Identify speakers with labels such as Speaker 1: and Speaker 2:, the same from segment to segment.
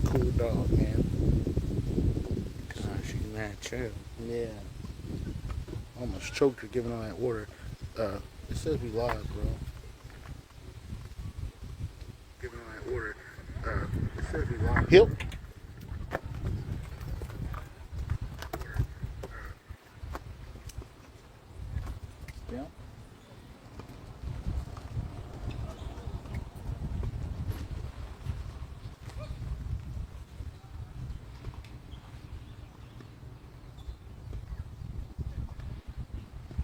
Speaker 1: cool dog, man.
Speaker 2: God, she's mad chill.
Speaker 1: Yeah. Almost choked her giving her that order. It says we live, bro. Giving her that order. It says we live. Help. Yeah.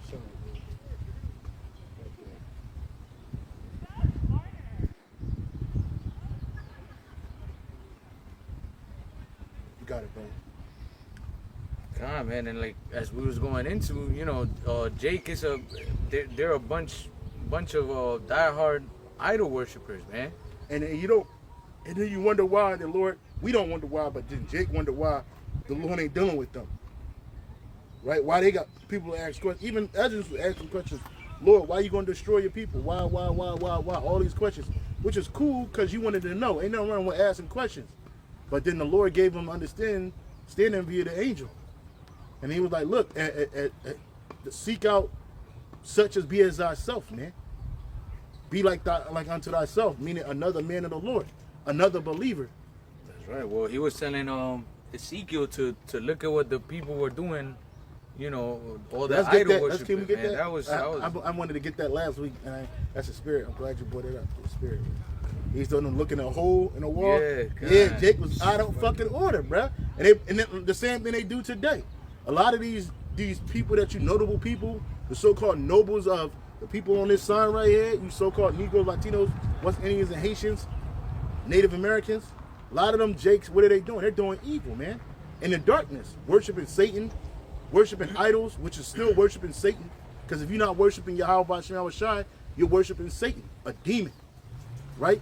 Speaker 1: Sorry, bro. Right there. You got it, bro.
Speaker 2: God, man, and like as we was going into, Jake is they're a bunch of diehard idol worshippers, man.
Speaker 1: And then you don't, and then you wonder why the Lord. We don't wonder why, but then Jake wonder why the Lord ain't dealing with them. Right? Why they got people to ask questions? Even Ezra was asking questions. Lord, why you gonna destroy your people? Why? All these questions, which is cool because you wanted to know. Ain't nothing wrong with asking questions. But then the Lord gave him standing via the angel, and he was like, "Look, seek out such as be as thyself, man. Be like unto thyself, meaning another man of the Lord, another believer."
Speaker 2: That's right. Well, he was telling Ezekiel to look at what the people were doing. All that idol worship.
Speaker 1: Can we get that?
Speaker 2: That was.
Speaker 1: I wanted to get that last week, and that's the spirit. I'm glad you brought it up. The spirit. He's doing them looking at a hole in the wall. Yeah, Jake was out of fucking order, bruh. And then the same thing they do today. A lot of these people notable people, the so-called nobles of the people on this sign right here, you so-called Negroes, Latinos, West Indians, and Haitians, Native Americans. A lot of them Jakes, what are they doing? They're doing evil, man. In the darkness, worshiping Satan, worshiping idols, which is still worshiping Satan. Because if you're not worshiping Yahweh Shai, you're worshiping Satan, a demon, right?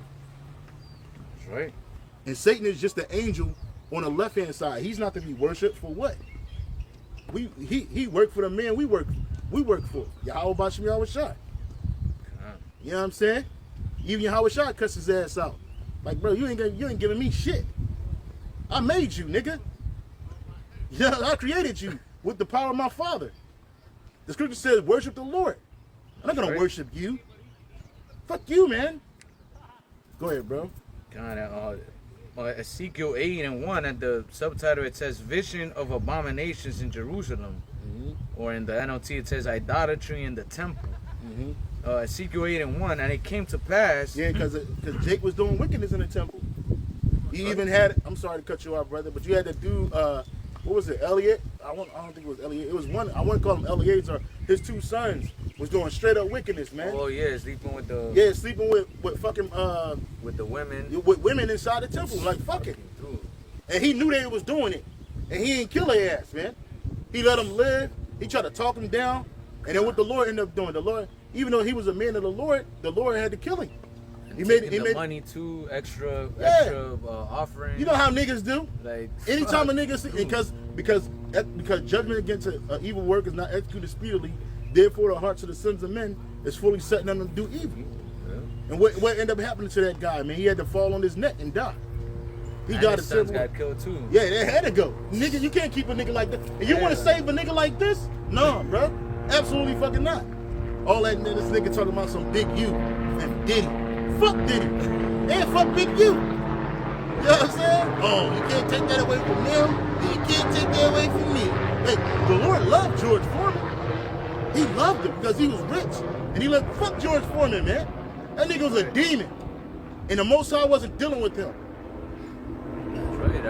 Speaker 2: That's right.
Speaker 1: And Satan is just the angel on the left-hand side. He's not to be worshipped for what? He worked for the man we work for. Yahweh Shai. You know what I'm saying? Even Yahweh Shai cussed his ass out. Like, bro, you ain't giving me shit. I made you, nigga. Yeah, I created you with the power of my Father. The scripture says, worship the Lord. I'm not gonna worship you. Fuck you, man. Go ahead, bro.
Speaker 2: God, Ezekiel 8:1 at the subtitle it says vision of abominations in Jerusalem, or in the NLT it says idolatry in the temple. Ezekiel 8:1, and it came to pass.
Speaker 1: Yeah, because Jake was doing wickedness in the temple. He even had. I'm sorry to cut you off, brother, but you had to do. What was it, Elliot? I don't think it was Elliot. It was one. I want to call him Eliezer. His two sons was doing straight up wickedness, man.
Speaker 2: Oh yeah, sleeping with the.
Speaker 1: Yeah, sleeping with fucking.
Speaker 2: With the women.
Speaker 1: With women inside the temple, like fuck it. And he knew they was doing it, and he ain't kill their ass, man. He let them live. He tried to talk them down, and then what the Lord ended up doing, the Lord, even though he was a man of the Lord had to kill him.
Speaker 2: He made money too, extra offering.
Speaker 1: You know how niggas do.
Speaker 2: Like
Speaker 1: anytime a nigga because judgment against an evil work is not executed speedily, therefore the hearts of the sons of men is fully setting them to do evil. Yeah. And what ended up happening to that guy, man? He had to fall on his neck and die. He
Speaker 2: got his sons got killed too.
Speaker 1: Yeah, they had to go. Nigga, you can't keep a nigga like that. And you want to save a nigga like this? No, bro. Absolutely fucking not. All that this nigga talking about some Big U and Diddy. Fuck Diddy. And fuck Big U. You know what I'm saying? Oh, you can't take that away from them, and you can't take that away from me. Hey, the Lord loved George Foreman. He loved him because he was rich. And he let fuck George Foreman, man. That nigga was a demon. And the Most High wasn't dealing with him.
Speaker 2: That's right.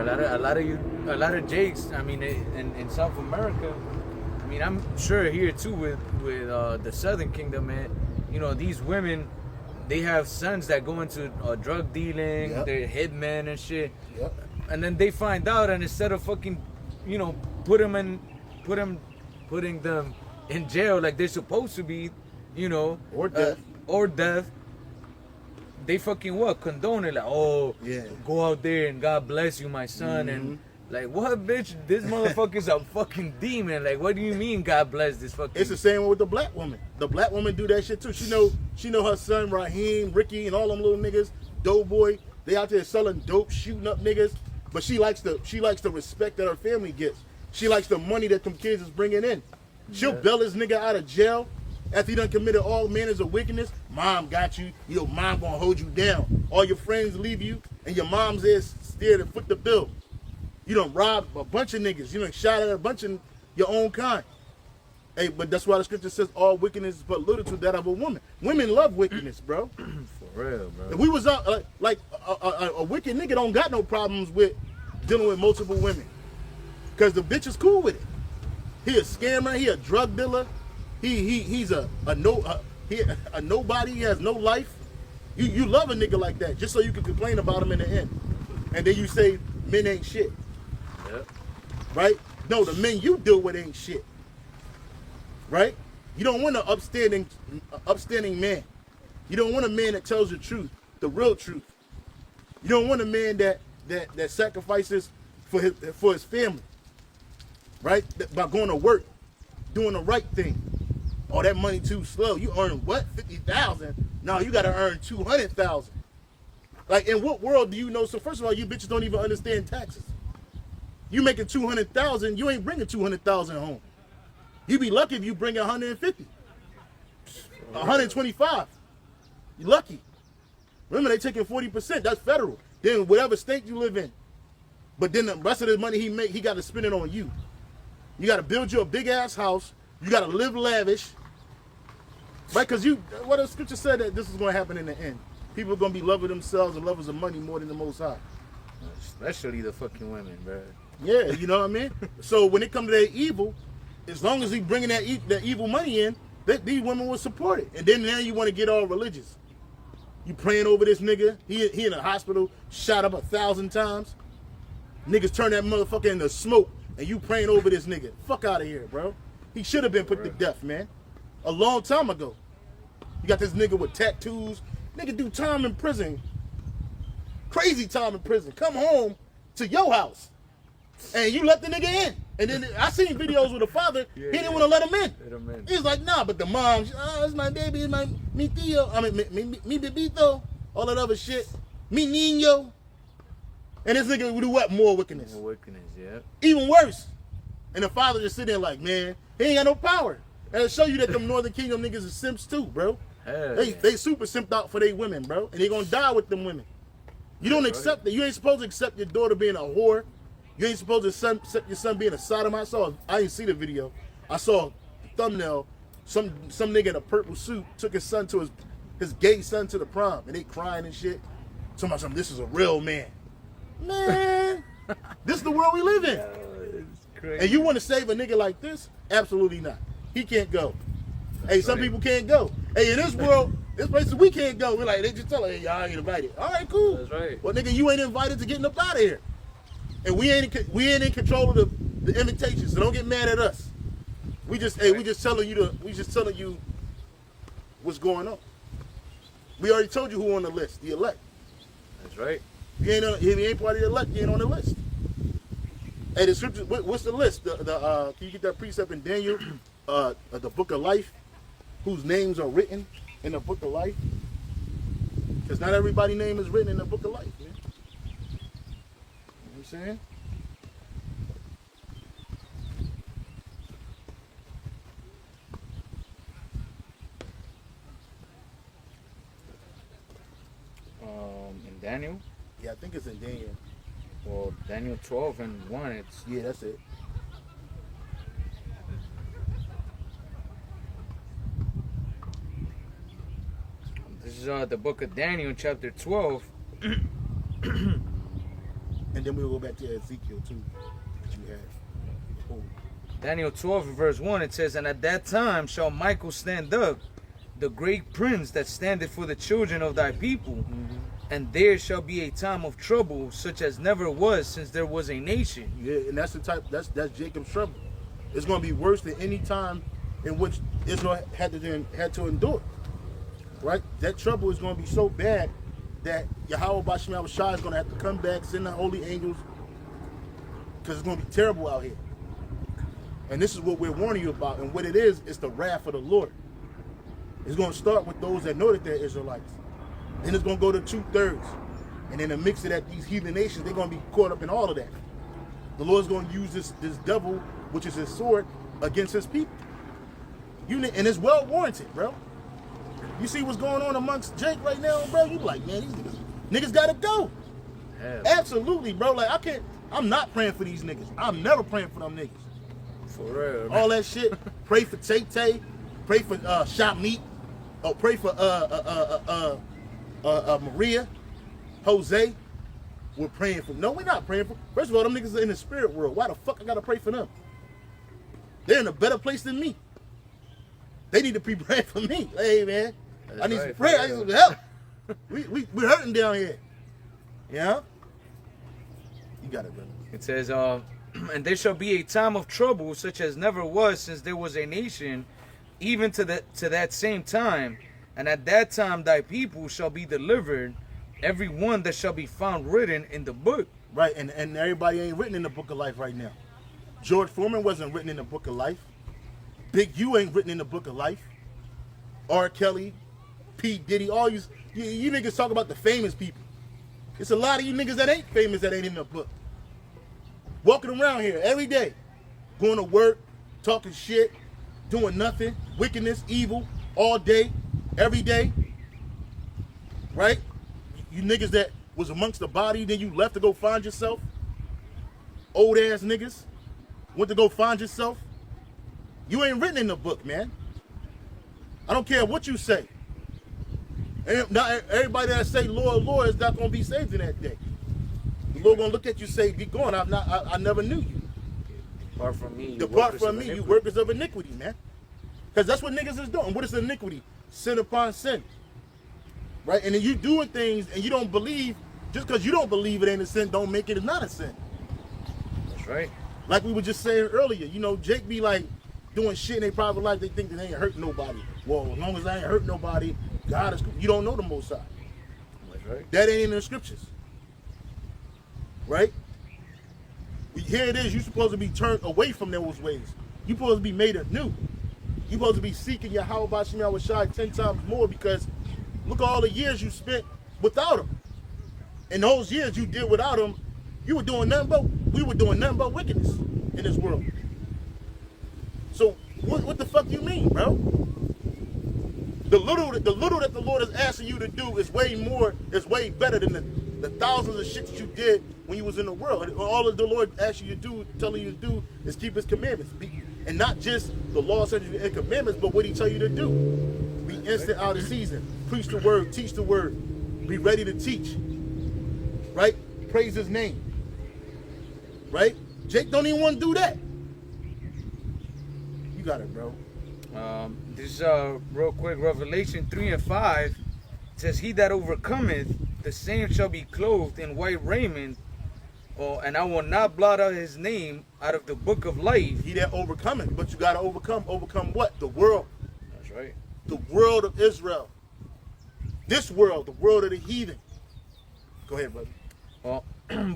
Speaker 2: A lot of Jakes, I mean, in South America, I mean, I'm sure here too with the Southern Kingdom, man. These women, they have sons that go into drug dealing, they're hitmen and shit. Yep. And then they find out, and instead of fucking, putting them in jail like they're supposed to be, or death, they fucking condone it, like, go out there and God bless you, my son, and like, what, bitch? This motherfucker's a fucking demon. Like, what do you mean God bless this fucking?
Speaker 1: It's the same with the black woman. The black woman do that shit too. She know her son Raheem, Ricky, and all them little niggas, Doughboy. They out there selling dope, shooting up niggas. But she likes the respect that her family gets. She likes the money that them kids is bringing in. She'll bail this nigga out of jail after he done committed all manners of wickedness. Mom got you. Your mom gonna hold you down. All your friends leave you, and your mom's there still to foot the bill. You done robbed a bunch of niggas. You done shot at a bunch of your own kind. Hey, but that's why the scripture says all wickedness is but little to that of a woman. Women love wickedness, bro.
Speaker 2: For real, bro.
Speaker 1: If we was out a wicked nigga don't got no problems with dealing with multiple women, cause the bitch is cool with it. He a scammer. He a drug dealer. He's a nobody. He has no life. You love a nigga like that just so you can complain about him in the end, and then you say men ain't shit.
Speaker 2: Yep.
Speaker 1: Right? No, the men you deal with ain't shit. Right? You don't want an upstanding man. You don't want a man that tells the truth, the real truth. You don't want a man that sacrifices for his family. Right? By going to work, doing the right thing. Oh, that money too slow. You earn what? 50,000? No, you gotta earn 200,000. Like, in what world do you know? So first of all, you bitches don't even understand taxes. You making 200,000, you ain't bringing 200,000 home. You be lucky if you bring 150, 125. You lucky. Remember, they taking 40%. That's federal. Then whatever state you live in. But then the rest of the money he make, he got to spend it on you. You got to build you a big ass house. You got to live lavish. Right? Because what the scripture said that this is going to happen in the end. People are going to be lovers of themselves and lovers of money more than the Most High.
Speaker 2: Especially the fucking women, bro.
Speaker 1: Yeah, you know what I mean? So when it comes to that evil, as long as he bringing that evil money in, these women will support it. And then now you want to get all religious. You praying over this nigga. He in a hospital, shot up 1,000 times. Niggas turn that motherfucker into smoke, and you praying over this nigga. Fuck out of here, bro. He should have been put to death, man. A long time ago. You got this nigga with tattoos. Nigga do time in prison. Crazy time in prison. Come home to your house. And you let the nigga in. And then I seen videos with the father. He didn't want to let him in. He's like, nah, but the mom, it's my baby, it's mi tío. I mean, mi bebito. All that other shit. Mi niño. And this nigga would do what? More wickedness.
Speaker 2: More wickedness, yeah.
Speaker 1: Even worse. And the father just sitting there like, man, he ain't got no power. And it'll show you that them Northern Kingdom niggas is simps too, bro. They super simped out for they women, bro. And they gonna die with them women. You don't accept that. You ain't supposed to accept your daughter being a whore. You ain't supposed to accept your son being a sodomite. I didn't see the video. I saw a thumbnail. Some nigga in a purple suit took his son to his gay son to the prom, and they crying and shit. Somebody, this is a real man. Man, this is the world we live in.
Speaker 2: It's crazy.
Speaker 1: And you want to save a nigga like this? Absolutely not. He can't go. Hey, some people can't go. Hey, in this world, there's places we can't go. We're like, they just tell us, hey, y'all ain't invited. All right, cool.
Speaker 2: That's right.
Speaker 1: Well, nigga, you ain't invited to getting up out of here. And we ain't in control of the invitations, so don't get mad at us. We just telling you what's going on. We already told you who on the list, the elect.
Speaker 2: That's right.
Speaker 1: If you ain't part of the elect, you ain't on the list. Hey, the scripture, what's the list? Can you get that precept in Daniel, the book of life, whose names are written in the book of life? Because not everybody's name is written in the book of life, man. You know what I'm saying?
Speaker 2: In Daniel?
Speaker 1: Yeah, I think it's in Daniel.
Speaker 2: Well, Daniel 12:1, it's...
Speaker 1: Yeah, that's it.
Speaker 2: This is the book of Daniel, chapter 12.
Speaker 1: And then we'll go back to Ezekiel too, that you had. Oh.
Speaker 2: Daniel 12, verse 1, it says, "And at that time shall Michael stand up, the great prince that standeth for the children of thy people. And there shall be a time of trouble, such as never was since there was a nation."
Speaker 1: Yeah, and that's the type. That's Jacob's trouble. It's going to be worse than any time in which Israel had to endure. Right? That trouble is going to be so bad that Yahweh Bashim Shai is going to have to come back, send the holy angels, because it's going to be terrible out here. And this is what we're warning you about. And what it is the wrath of the Lord. It's going to start with those that know that they're Israelites. Then it's going to go to 2/3. And in the mix of that, these heathen nations, they're going to be caught up in all of that. The Lord's going to use this devil, which is his sword, against his people. And it's well warranted, bro. You see what's going on amongst Jake right now, bro? You like, man, these niggas gotta go.
Speaker 2: Hell.
Speaker 1: Absolutely, bro. Like, I'm not praying for these niggas. I'm never praying for them niggas.
Speaker 2: For real.
Speaker 1: All that shit. Pray for Tay. Pray for Shop Meat. Oh, pray for Maria, Jose. We're praying for. No, we're not praying for. First of all, them niggas are in the spirit world. Why the fuck I gotta pray for them? They're in a better place than me. They need to be praying for me. Hey, man, I need some prayer. I need some help. We're hurting down here. Yeah? You got it, brother.
Speaker 2: It says, and there shall be a time of trouble such as never was since there was a nation, even to that same time. And at that time thy people shall be delivered, every one that shall be found written in the book.
Speaker 1: Right, and everybody ain't written in the book of life right now. George Foreman wasn't written in the book of life. Big U ain't written in the book of life. R. Kelly, P. Diddy, all you niggas talk about the famous people. It's a lot of you niggas that ain't famous that ain't in the book. Walking around here every day, going to work, talking shit, doing nothing, wickedness, evil, all day, every day. Right? You niggas that was amongst the body, then you left to go find yourself. Old ass niggas went to go find yourself. You ain't written in the book, man. I don't care what you say. And not everybody that say Lord, Lord is not gonna be saved in that day. The Lord gonna look at you and say, be gone. I never knew you.
Speaker 2: Depart from me.
Speaker 1: Depart from me, you workers of iniquity, man. Because that's what niggas is doing. What is iniquity? Sin upon sin. Right? And then you doing things and you don't believe, just because you don't believe it ain't a sin, don't make it not a sin.
Speaker 2: That's right.
Speaker 1: Like we were just saying earlier, you know, Jake be like doing shit in their private life, they think that they ain't hurt nobody. Well, as long as I ain't hurt nobody, God is, you don't know the Most High.
Speaker 2: That's right.
Speaker 1: That ain't in the scriptures. Right? Here it is, you're supposed to be turned away from those ways. You're supposed to be made anew. You're supposed to be seeking your Yahweh Shem Yahawashi 10 times more, because look at all the years you spent without him. And those years you did without him, we were doing nothing but wickedness in this world. So what the fuck you mean, bro? The little that the Lord is asking you to do is way better than the thousands of shit that you did when you was in the world. And all that the Lord asks you to do, telling you to do, is keep his commandments. And not just the law, statutes, and commandments, but what he tell you to do. Be instant out of season. Preach the word, teach the word. Be ready to teach. Right? Praise his name. Right? Jake don't even want to do that. You got it, bro.
Speaker 2: This real quick, Revelation 3:5 says, he that overcometh, the same shall be clothed in white raiment, and I will not blot out his name out of the book of life.
Speaker 1: He that overcometh, but you got to overcome what? The world.
Speaker 2: That's right.
Speaker 1: The world of Israel. This world, the world of the heathen. Go ahead, brother.
Speaker 2: Well,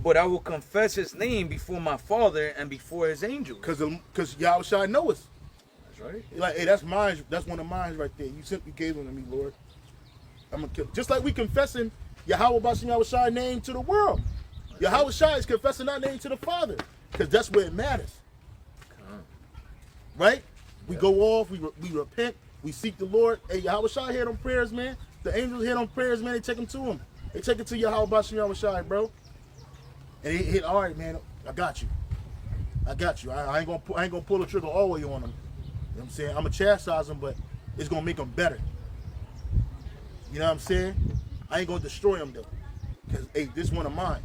Speaker 2: but I will confess his name before my Father and before his angels.
Speaker 1: Because Yahawashi knows us.
Speaker 2: That's right.
Speaker 1: Like, hey, that's mine. That's one of mine right there. You simply gave them to me, Lord. I'm gonna kill. Just like we confessing Yahweh Bashem Yahawashi name to the world. Yahawashi is confessing our name to the Father, because that's where it matters. Right? We go off. We repent. We seek the Lord. Hey, Yahawashi hear them prayers, man. The angels hear them prayers, man. They take them to him. They take it to Yahweh Bashem Yahawashi, bro. And he hit, all right, man. I got you. I ain't gonna pull the trigger all the way on them. You know what I'm saying? I'm gonna chastise them, but it's gonna make them better. You know what I'm saying? I ain't gonna destroy them though, because hey, this one of mine.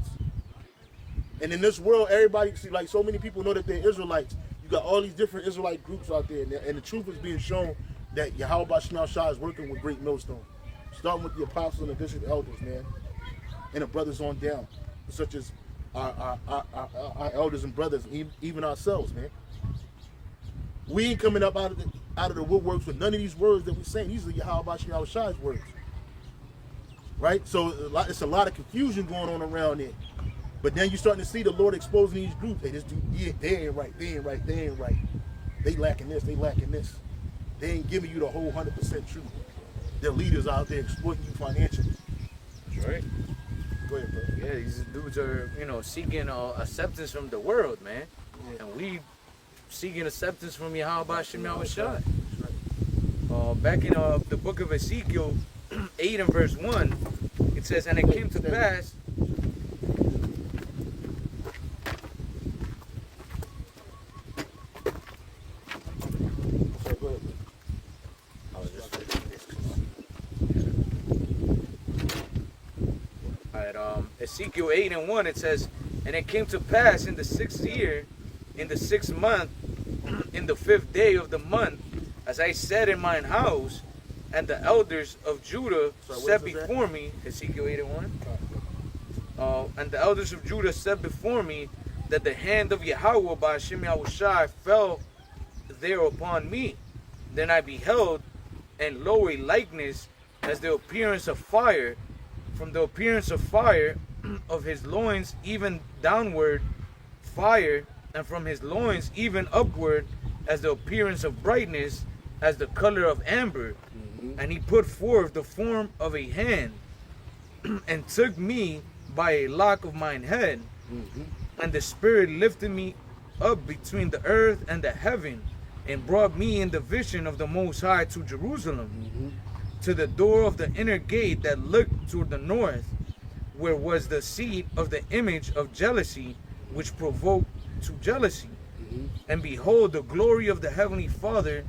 Speaker 1: And in this world, everybody see, like, so many people know that they're Israelites. You got all these different Israelite groups out there, and the truth is being shown that Yahweh Bashem Yahawashi is working with Great Millstone, starting with the apostles and the district elders, man, and the brothers on down, such as our elders and brothers, even ourselves, man. We ain't coming up out of the woodworks with none of these words that we're saying. These are Yahweh Bashem Yahawashi's words. Right? So it's a lot of confusion going on around there. But then you're starting to see the Lord exposing these groups. Hey, this dude, yeah, they ain't right. They lacking this, They ain't giving you the whole 100% truth. Their leaders out there exploiting you financially.
Speaker 2: That's right.
Speaker 1: Go ahead, bro.
Speaker 2: Yeah, these dudes are, seeking acceptance from the world, man.
Speaker 1: Yeah.
Speaker 2: And we seeking acceptance from Yahweh Shem Yahushua.
Speaker 1: Right.
Speaker 2: Back in the book of Ezekiel 8 and verse 1, it says, and it came to pass. Ezekiel 8 and 1, it says, and it came to pass in the 6th year, in the 6th month, in the 5th day of the month, as I sat in mine house, and the elders of Judah set before me, Ezekiel 8 and 1, and the elders of Judah set before me, that the hand of Yahweh by Hashem Yahushai fell there upon me. Then I beheld, and lo, a likeness as the appearance of fire, from the appearance of fire, of his loins even downward fire, and from his loins even upward as the appearance of brightness, as the color of amber. And he put forth the form of a hand, and took me by a lock of mine head, and the Spirit lifted me up between the earth and the heaven, and brought me in the vision of the Most High to Jerusalem, to the door of the inner gate that looked toward the north, where was the seat of the image of jealousy, which provoked to jealousy. And behold, the glory of the Heavenly Father,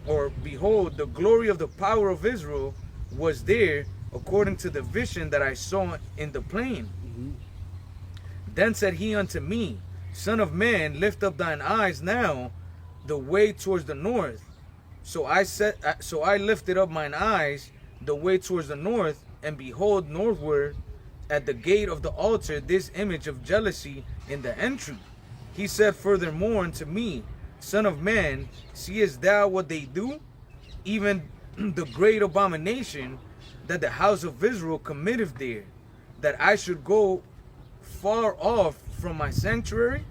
Speaker 2: or behold, the glory of the power of Israel was there, according to the vision that I saw in the plain. Then said he unto me, Son of man, lift up thine eyes now the way towards the north. So I lifted up mine eyes the way towards the north, and behold, northward at the gate of the altar this image of jealousy in the entry. He said furthermore unto me, Son of man, seest thou what they do? Even the great abomination that the house of Israel committeth there, that I should go far off from my sanctuary?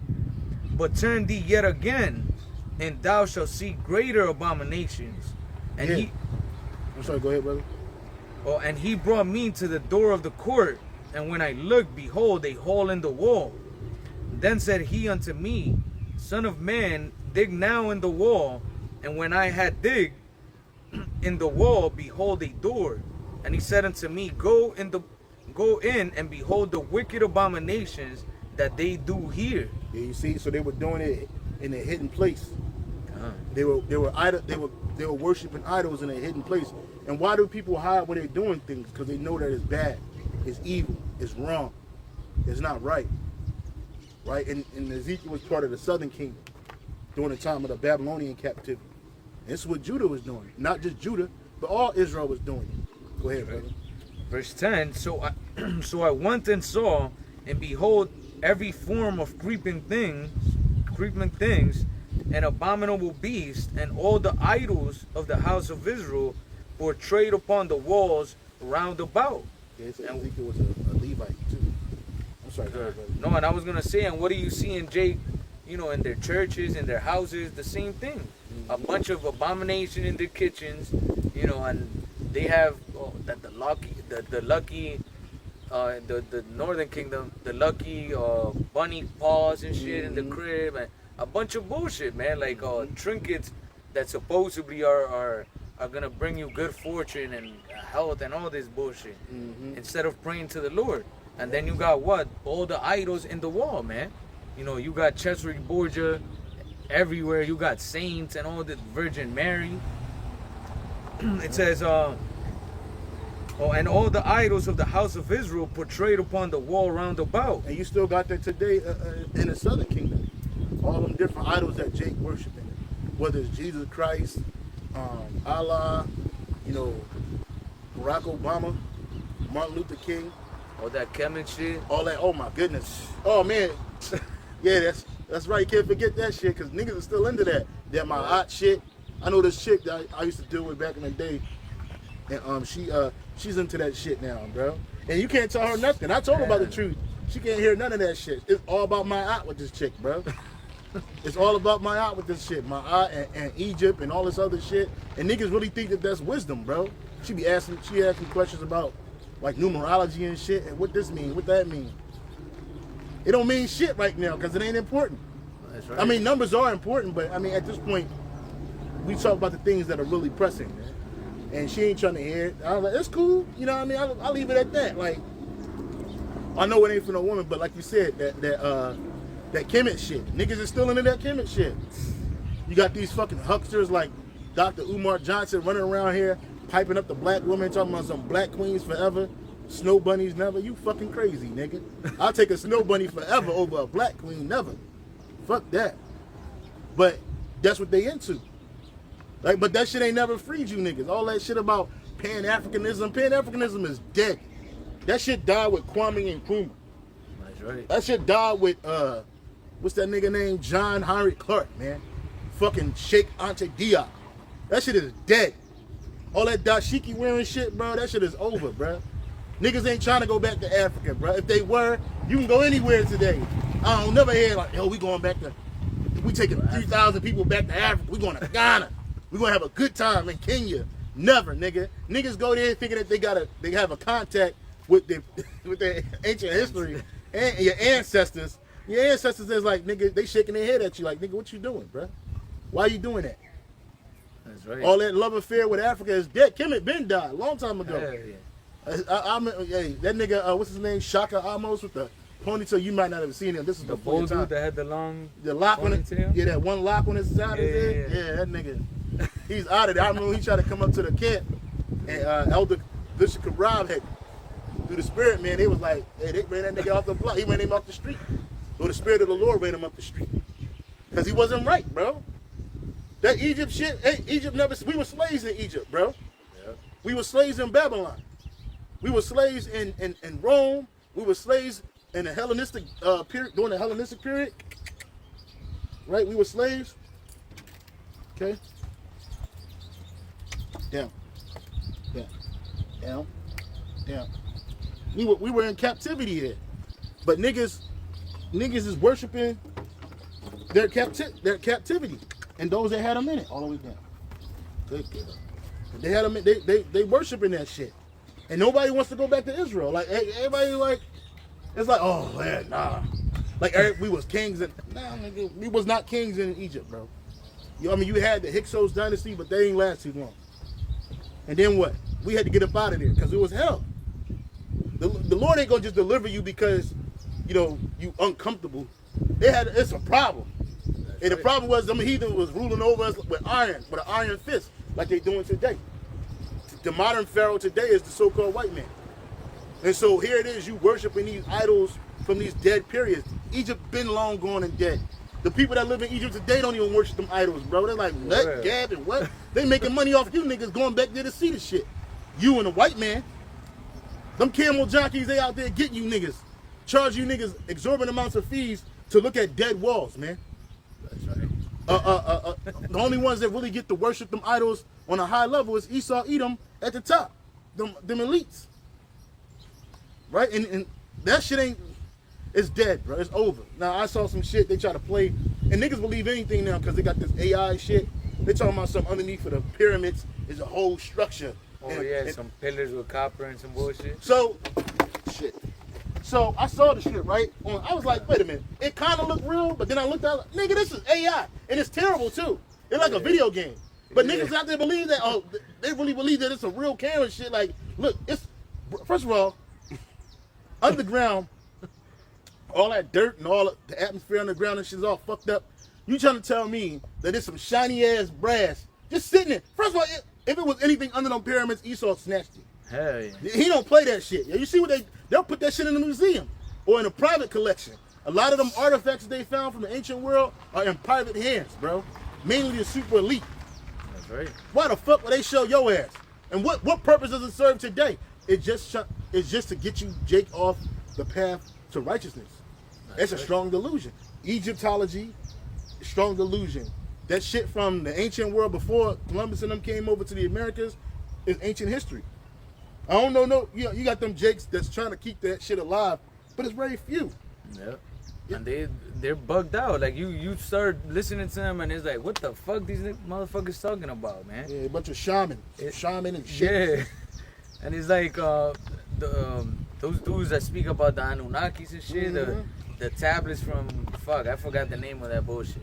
Speaker 2: But turn thee yet again, and thou shalt see greater abominations. And
Speaker 1: I'm sorry, go ahead, brother.
Speaker 2: And he brought me to the door of the court, and when I looked, behold, a hole in the wall. Then said he unto me, Son of man, dig now in the wall. And when I had digged in the wall, behold, a door. And he said unto me, Go in and behold the wicked abominations that they do here.
Speaker 1: Yeah, you see, so they were doing it in a hidden place. They were worshiping idols in a hidden place. And why do people hide when they're doing things? Because they know that it's bad, it's evil, it's wrong, it's not right. Right? And Ezekiel was part of the southern kingdom during the time of the Babylonian captivity. And this is what Judah was doing. Not just Judah, but all Israel was doing it. Go ahead, brother.
Speaker 2: Verse 10, so I went and saw, and behold, every form of creeping things, and abominable beast, and all the idols of the house of Israel portrayed upon the walls round about.
Speaker 1: Yeah, Ezekiel was a Levite too. I'm sorry, go ahead, brother.
Speaker 2: No, and I was gonna say, and what do you see in Jake? In their churches, in their houses, the same thing. A bunch of abomination in their kitchens, and they have the Northern Kingdom, the lucky bunny paws and shit in the crib, and a bunch of bullshit, man. Like trinkets that supposedly are gonna bring you good fortune and health and all this bullshit, instead of praying to the Lord. And then you got what? All the idols in the wall, man. You got Chesapeake Borgia everywhere. You got saints and all the Virgin Mary. It says, and all the idols of the house of Israel portrayed upon the wall round about.
Speaker 1: And you still got that today in the southern kingdom. All them different idols that Jake worshiping. Whether it's Jesus Christ, Allah, Barack Obama, Martin Luther King.
Speaker 2: All that Kemet shit.
Speaker 1: All that, oh my goodness. Oh man. Yeah, that's right. You can't forget that shit, because niggas are still into that. That my aunt shit. I know this chick that I used to deal with back in the day. And she's into that shit now, bro. And you can't tell her nothing. I told her about the truth. She can't hear none of that shit. It's all about my aunt with this chick, bro. It's all about my aunt with this shit. My aunt and Egypt and all this other shit. And niggas really think that that's wisdom, bro. She asking questions about like numerology and shit, and what this mean, what that mean. It don't mean shit right now because it ain't important.
Speaker 2: That's right.
Speaker 1: I mean, numbers are important, but I mean, at this point, we talk about the things that are really pressing, man. And she ain't trying to hear it. I was like, it's cool, you know what I mean? I'll leave it at that. Like, I know it ain't for no woman, but like you said, that Kemet shit. Niggas is still into that Kemet shit. You got these fucking hucksters like Dr. Umar Johnson running around here, piping up the black woman, talking about some black queens forever, snow bunnies never. You fucking crazy, nigga. I'll take a snow bunny forever over a black queen never. Fuck that. But that's what they into. Like, but that shit ain't never freed you niggas. All that shit about Pan-Africanism is dead. That shit died with Kwame Nkrumah.
Speaker 2: That's right.
Speaker 1: That shit died with what's that nigga name? John Henry Clark, man. Fucking Sheikh Anta Diop. That shit is dead. All that dashiki wearing shit, bro, that shit is over, bro. Niggas ain't trying to go back to Africa, bro. If they were, you can go anywhere today. I don't never hear like, yo, we going back to, we taking 3,000 people back to Africa. We going to Ghana. We gonna have a good time in Kenya. Never, nigga. Niggas go there thinking that they have a contact with their ancient history and your ancestors. Your ancestors is like, nigga, they shaking their head at you like, nigga, what you doing, bro? Why are you doing that?
Speaker 2: That's right.
Speaker 1: All that love affair with Africa is dead. Kemet been died a long time ago.
Speaker 2: Yeah.
Speaker 1: Hey, that nigga, what's his name? Shaka Amos with the ponytail. You might not have seen him. This is
Speaker 2: the
Speaker 1: before your
Speaker 2: dude
Speaker 1: time.
Speaker 2: that had the long
Speaker 1: lock on it.
Speaker 2: ponytail?
Speaker 1: Yeah, that one lock on his side of his head. Yeah, that nigga. He's out of there. I remember when he tried to come up to the camp, and Elder Bishop Rob had through the spirit, man. They was like, hey, they ran that nigga off the block. He ran him off the street. So the spirit of the Lord ran him up the street because he wasn't right, bro. That Egypt shit, hey, Egypt never. We were slaves in Egypt, bro.
Speaker 2: Yep.
Speaker 1: We were slaves in Babylon. We were slaves in Rome. We were slaves in the Hellenistic period, during the Hellenistic period. Right? We were slaves. Okay. Down. Down. Down. Down. We were in captivity here. But niggas is worshiping their captivity. And those that had them in it all the way down. Good girl. They had them they worshiping that shit. And nobody wants to go back to Israel. Like everybody like it's like, oh man, nah. Like we was kings and nah, nigga, we was not kings in Egypt, bro. I mean, you had the Hyksos dynasty, but they ain't last too long. And then what? We had to get up out of there because it was hell. The Lord ain't gonna just deliver you because, you know, you uncomfortable. It's a problem. And the problem was them heathen was ruling over us with an iron fist, like they doing today. The modern pharaoh today is the so-called white man. And so here it is, you worshiping these idols from these dead periods. Egypt been long gone and dead. The people that live in Egypt today don't even worship them idols, bro. They're like, what, Gab, and what? They making money off you niggas going back there to see the shit. You and the white man. Them camel jockeys, they out there getting you niggas. Charge you niggas exorbitant amounts of fees to look at dead walls, man.
Speaker 2: That's right.
Speaker 1: The only ones that really get to worship them idols on a high level is Esau, Edom at the top. Them elites. Right? And that shit ain't, it's dead, bro. It's over. Now, I saw some shit they try to play, and niggas believe anything now because they got this AI shit. They talking about something underneath of the pyramids is a whole structure.
Speaker 2: Oh, and some pillars with copper and some bullshit.
Speaker 1: So, shit. So, I saw the shit, right? I was like, wait a minute. It kind of looked real, but then I looked out, nigga, this is AI. And it's terrible, too. It's like a video game. But niggas out there believe that, oh, they really believe that it's a real camera shit. Like, look, it's, first of all, underground, all that dirt and all the atmosphere underground and shit is all fucked up. You trying to tell me that it's some shiny ass brass just sitting there? First of all, if it was anything under them pyramids, Esau snatched it.
Speaker 2: Hell yeah.
Speaker 1: He don't play that shit. You see what they'll put that shit in a museum or in a private collection. A lot of them artifacts that they found from the ancient world are in private hands, bro. Mainly the super elite.
Speaker 2: That's right.
Speaker 1: Why the fuck would they show your ass? And what purpose does it serve today? It's just to get you, Jake, off the path to righteousness. It's a strong delusion. Egyptology, strong delusion. That shit from the ancient world before Columbus and them came over to the Americas is ancient history. I don't know, you got them Jakes that's trying to keep that shit alive, but it's very few.
Speaker 2: Yep. And they're bugged out. Like you start listening to them and it's like, what the fuck these motherfuckers talking about, man?
Speaker 1: Yeah, a bunch of shaman and shit.
Speaker 2: Yeah. And it's like those dudes that speak about the Anunnakis and shit, the tablets from I forgot the name of that bullshit.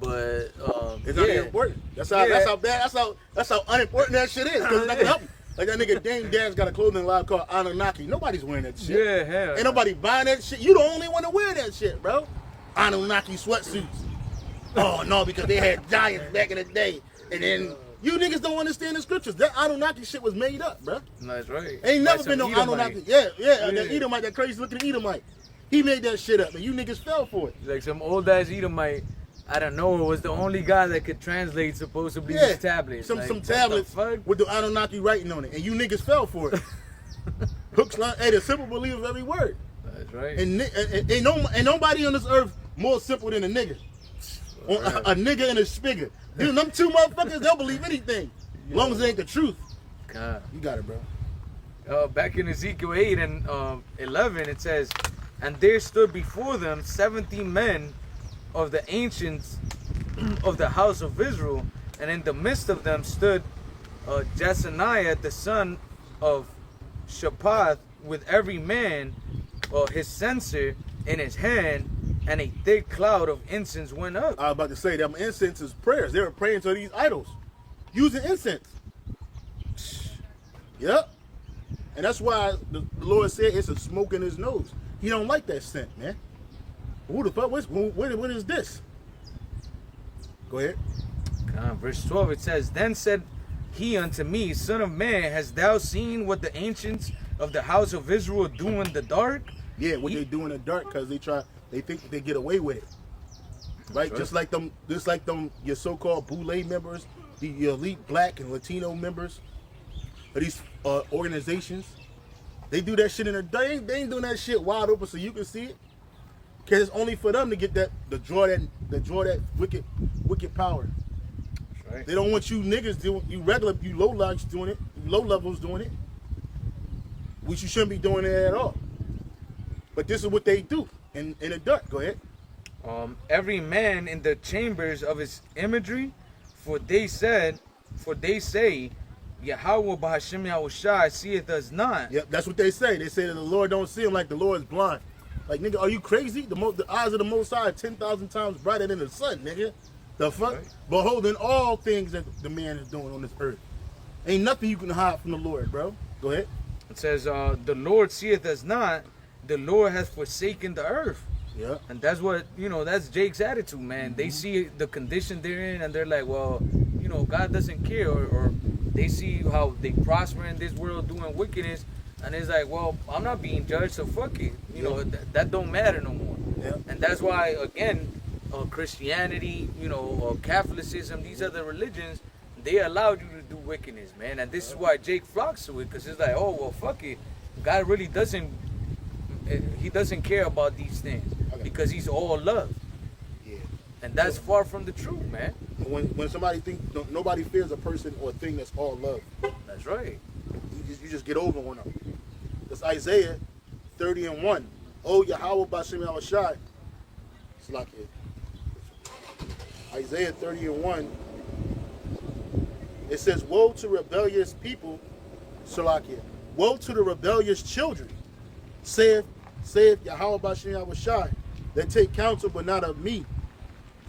Speaker 2: But
Speaker 1: it's not even important. That's how bad. That's how unimportant that shit is. Cause it's not gonna help you. Like that nigga Dame Dash got a clothing line called Anunnaki. Nobody's wearing that shit.
Speaker 2: Yeah, hell.
Speaker 1: Ain't nobody buying that shit. You the only one to wear that shit, bro. Anunnaki sweatsuits. Oh no, because they had giants back in the day, and then you niggas don't understand the scriptures. That Anunnaki shit was made up, bro.
Speaker 2: That's right.
Speaker 1: Ain't never been no Anunnaki. Yeah. That Edomite, that crazy looking Edomite. He made that shit up, and you niggas fell for it.
Speaker 2: Like some old ass Edomite. I don't know. It was the only guy that could translate supposedly these tablets.
Speaker 1: Some tablets with the Anunnaki writing on it, and you niggas fell for it. Hooks, line, hey, the simple believes every word.
Speaker 2: That's right.
Speaker 1: And nobody on this earth more simple than a nigga. A nigga and a spigger. Dude, them two motherfuckers, they'll believe anything, as long as it ain't the truth.
Speaker 2: God.
Speaker 1: You got it, bro.
Speaker 2: Back in Ezekiel 8 and 11, it says, "And there stood before them 70 men of the ancients of the house of Israel, and in the midst of them stood Jessaniah the son of Shaphath, with every man his censer in his hand, and a thick cloud of incense went up." I
Speaker 1: was about to say, them incense is prayers. They were praying to these idols, using incense. Yep. And that's why the Lord said it's a smoke in his nose. He don't like that scent, man. Who the fuck? What is this? Go ahead.
Speaker 2: Verse 12, it says, "Then said he unto me, Son of man, hast thou seen what the ancients of the house of Israel do in the dark?"
Speaker 1: Yeah, what they do in the dark, because they think they get away with it. Right? Just like them, your so-called Boule members, the elite black and Latino members of these organizations. They do that shit in the dark. They ain't doing that shit wide open so you can see it. Cause it's only for them to get to draw that wicked power. That's right. They don't want you niggas doing, you low levels doing it, which you shouldn't be doing it at all. But this is what they do in the dark. Go ahead.
Speaker 2: Every man in the chambers of his imagery, for they say, Yahweh Bahashim Yahushai seeth us not.
Speaker 1: Yep, that's what they say. They say that the Lord don't see him, like the Lord is blind. Like, nigga, are you crazy? The eyes of the Most High are 10,000 times brighter than the sun, nigga. The fuck? Right. Beholding all things that the man is doing on this earth. Ain't nothing you can hide from the Lord, bro. Go ahead.
Speaker 2: It says, the Lord seeth us not, the Lord has forsaken the earth.
Speaker 1: Yeah.
Speaker 2: And that's what, that's Jake's attitude, man. They see the condition they're in, and they're like, well, God doesn't care. Or they see how they prosper in this world doing wickedness. And it's like, well, I'm not being judged, so fuck it. That don't matter no more.
Speaker 1: Yeah.
Speaker 2: And that's why, again, Christianity, Catholicism, these other religions, they allowed you to do wickedness, man. And this is why Jake flocks to it, because it's like, oh, well, fuck it. God really doesn't care about these things, because he's all love.
Speaker 1: Yeah.
Speaker 2: And that's far from the truth, man.
Speaker 1: When somebody thinks nobody fears a person or a thing that's all love.
Speaker 2: That's right.
Speaker 1: You just get over on them. That's Isaiah 30:1. Oh, Yahweh Bashem Yahushai. It's like it. Isaiah 30:1. It says, "Woe to rebellious people, Salakia. Woe to the rebellious children, saith Yahweh Bashem Yahushai, that take counsel but not of me,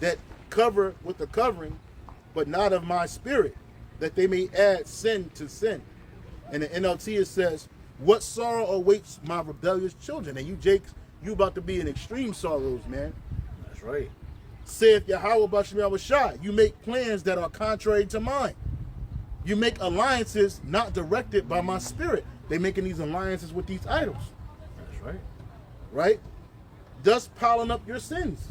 Speaker 1: that cover with the covering, but not of my spirit, that they may add sin to sin." And the NLT it says, "What sorrow awaits my rebellious children?" And you, Jake, you about to be in extreme sorrows, man.
Speaker 2: That's right.
Speaker 1: Saith Yahweh Bashem Yahushai, you make plans that are contrary to mine. You make alliances not directed by my spirit. They making these alliances with these idols.
Speaker 2: That's right.
Speaker 1: Right? Thus piling up your sins.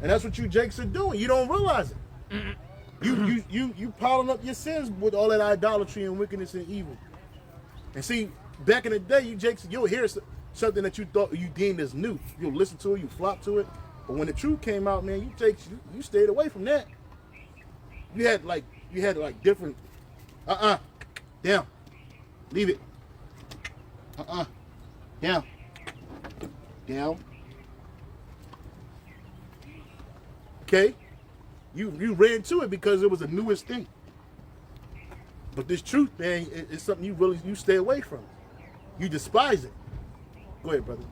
Speaker 1: And that's what you Jakes are doing. You don't realize it. You piling up your sins with all that idolatry and wickedness and evil. And see, back in the day, you Jakes, you'll hear something that you thought you deemed as new. You'll listen to it, you flop to it. But when the truth came out, man, you Jakes, you stayed away from that. You had different down. Leave it. Down. Down. Okay? You ran to it because it was the newest thing. But this truth, man, it's something you stay away from. you despise it. Go ahead, brother.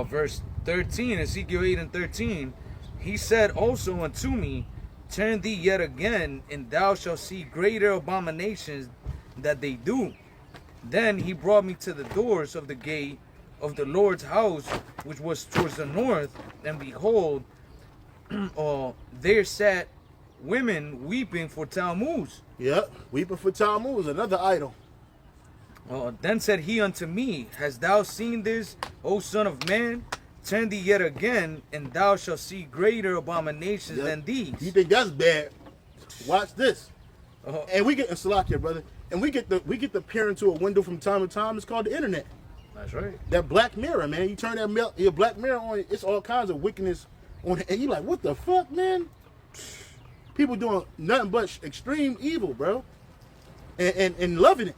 Speaker 2: Verse 13, Ezekiel 8 and 13. He said also unto me, turn thee yet again, and thou shalt see greater abominations that they do. Then he brought me to the doors of the gate of the Lord's house, which was towards the north, and behold, there sat women weeping for Tammuz.
Speaker 1: Yep, weeping for Tammuz, another idol.
Speaker 2: Then said he unto me, hast thou seen this, O son of man? Turn thee yet again, and thou shalt see greater abominations than these.
Speaker 1: You think that's bad? Watch this. And we get in Salakia, brother. And we get the peer into a window from time to time. It's called the internet.
Speaker 2: That's right.
Speaker 1: That black mirror, man. You turn your black mirror on, it's all kinds of wickedness on it. And you like, what the fuck, man? People doing nothing but extreme evil, bro. And loving it.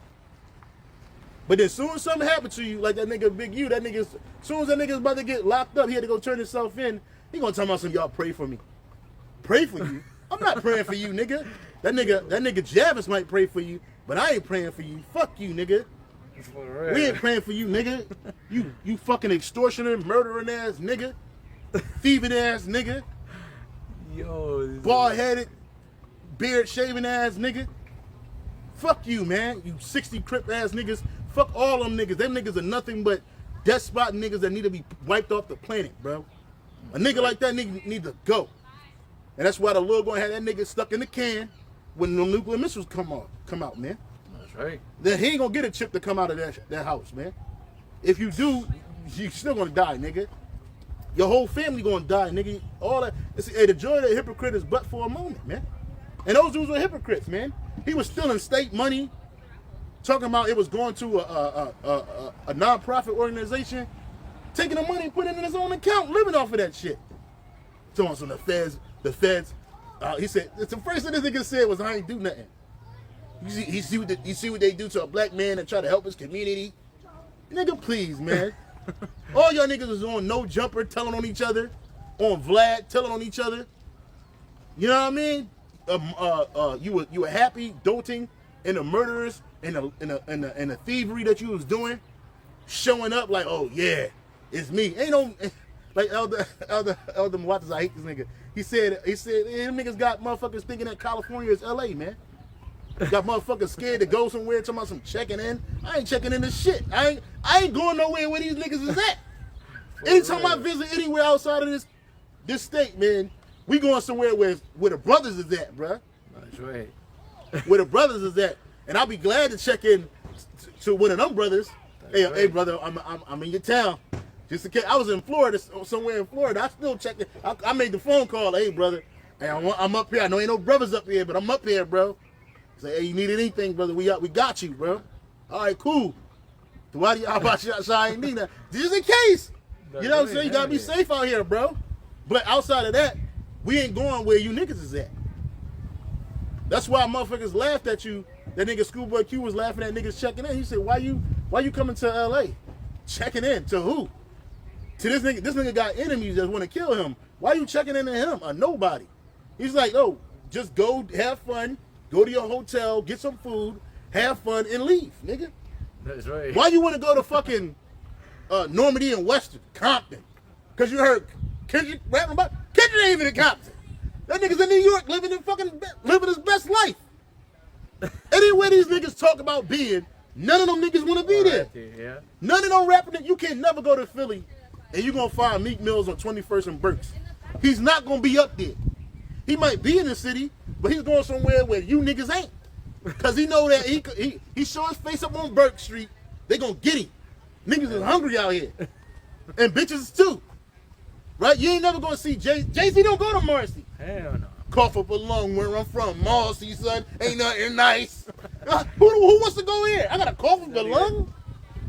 Speaker 1: But then as soon as something happened to you, like that nigga Big U, as soon as that nigga's about to get locked up, he had to go turn himself in, he gonna tell me some y'all pray for me. Pray for you? I'm not praying for you, nigga. That nigga Javis might pray for you, but I ain't praying for you. Fuck you, nigga. We ain't praying for you, nigga. You fucking extortioner, murdering ass nigga. Thieving ass nigga.
Speaker 2: Yo.
Speaker 1: Bald headed, beard shaving ass nigga. Fuck you, man. You 60 Crip ass niggas. Fuck all them niggas. Them niggas are nothing but despot niggas that need to be wiped off the planet, bro. A nigga like that need to go. And that's why the Lord gonna have that nigga stuck in the can when the nuclear missiles come out, man.
Speaker 2: That's right. Then
Speaker 1: he ain't gonna get a chip to come out of that house, man. If you do, you still gonna die, nigga. Your whole family gonna die, nigga. All that. The joy of the hypocrite is but for a moment, man. And those dudes were hypocrites, man. He was stealing state money, talking about it was going to a non-profit organization, taking the money and putting it in his own account, living off of that shit. Talking about the feds. He said, the first thing this nigga said was, I ain't do nothing. You see what they do to a black man that try to help his community? Nigga, please, man. All y'all niggas is on No Jumper, telling on each other, on Vlad, telling on each other. You know what I mean? You were happy, doting in the murderers and the thievery that you was doing, showing up like, oh yeah, it's me. Ain't no like Elder Waters, I hate this nigga. He said them niggas got motherfuckers thinking that California is LA, man. Got motherfuckers scared to go somewhere, talking about some checking in. I ain't checking in this shit. I ain't going nowhere where these niggas is at. Anytime I visit anywhere outside of this state, man, we going somewhere where the brothers is at, bruh.
Speaker 2: That's right.
Speaker 1: Where the brothers is at. And I'll be glad to check in to one of them brothers. Hey, brother, I'm in your town. Just in case. I was in Florida, somewhere in Florida. I still checked it. I made the phone call. Hey, brother, hey, I'm up here. I know ain't no brothers up here, but I'm up here, bro. Say, hey, you need anything, brother? We got you, bro. All right, cool. Why do you about I ain't need that? Just in case. You know what I'm saying? You gotta be safe out here, bro. But outside of that, we ain't going where you niggas is at. That's why motherfuckers laughed at you. That nigga Schoolboy Q was laughing at niggas checking in. He said, why you coming to LA? Checking in to who? To this nigga. This nigga got enemies that want to kill him. Why you checking in to him? A nobody. He's like, oh, just go have fun, go to your hotel, get some food, have fun, and leave, nigga.
Speaker 2: That's right.
Speaker 1: Why you want to go to fucking Normandy and Western, Compton? Because you heard Kendrick rapping about Kendrick ain't even in Compton. That nigga's in New York living his best life. Anywhere these niggas talk about being, none of them niggas want to be there.
Speaker 2: Yeah.
Speaker 1: None of them rapping. You can never go to Philly and you gonna find Meek Mills on 21st and Burks. He's not gonna be up there. He might be in the city, but he's going somewhere where you niggas ain't. Cause he know that he show his face up on Burke Street, they gonna get him. Niggas is hungry out here. And bitches too. Right? You ain't never gonna see Jay-Z don't go to Marcy.
Speaker 2: Hell no.
Speaker 1: Cough up a lung where I'm from, Marcy, son. Ain't nothing nice. Who wants to go here? I got a cough up a lung?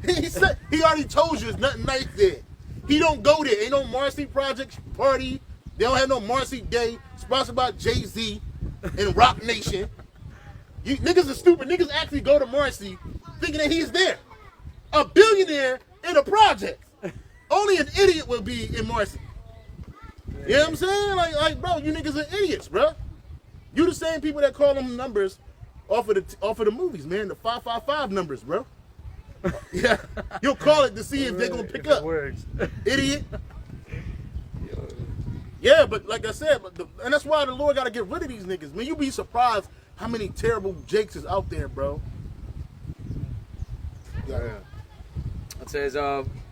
Speaker 1: He already told you there's nothing nice there. He don't go there. Ain't no Marcy Project party. They don't have no Marcy Day sponsored by Jay-Z and Rock Nation. You niggas are stupid. Niggas actually go to Marcy thinking that he's there. A billionaire in a project. Only an idiot would be in Marcy. You know what I'm saying? Like, bro, you niggas are idiots, bro. You the same people that call them numbers off of the movies, man. The 555 numbers, bro. Yeah, you'll call it to see if they're gonna pick up.
Speaker 2: Works.
Speaker 1: Idiot. Yeah, but like I said, and that's why the Lord got to get rid of these niggas. Man, you be surprised how many terrible Jakes is out there, bro.
Speaker 2: Yeah. It says,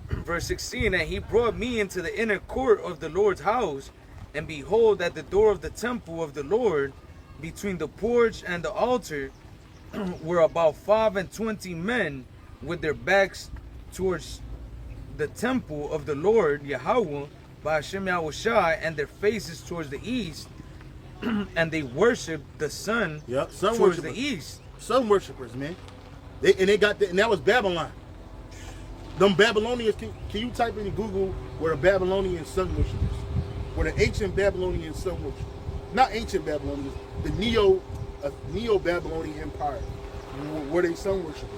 Speaker 2: verse 16, and he brought me into the inner court of the Lord's house, and behold, at the door of the temple of the Lord, between the porch and the altar, were about 25 men with their backs towards the temple of the Lord Yahweh by Hashem Yahushai, and their faces towards the east, and they worshiped the sun,
Speaker 1: sun
Speaker 2: towards
Speaker 1: worshipers.
Speaker 2: the east.
Speaker 1: Sun worshipers, man. And that was Babylon. Them Babylonians. Can you type in Google where the Babylonian sun worshipers, where the ancient Babylonian sun worshipers, not ancient Babylonians, the Neo Babylonian Empire, were they sun worshipers?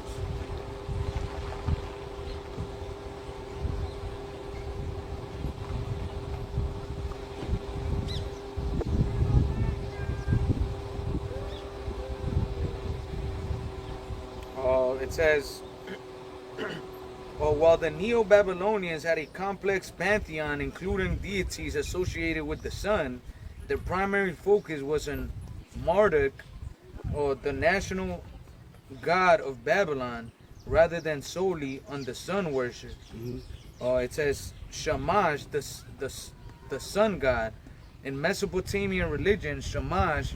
Speaker 2: It says, while the Neo-Babylonians had a complex pantheon including deities associated with the sun, their primary focus was on Marduk, or the national god of Babylon, rather than solely on the sun worship. It says Shamash, the sun god. In Mesopotamian religion, Shamash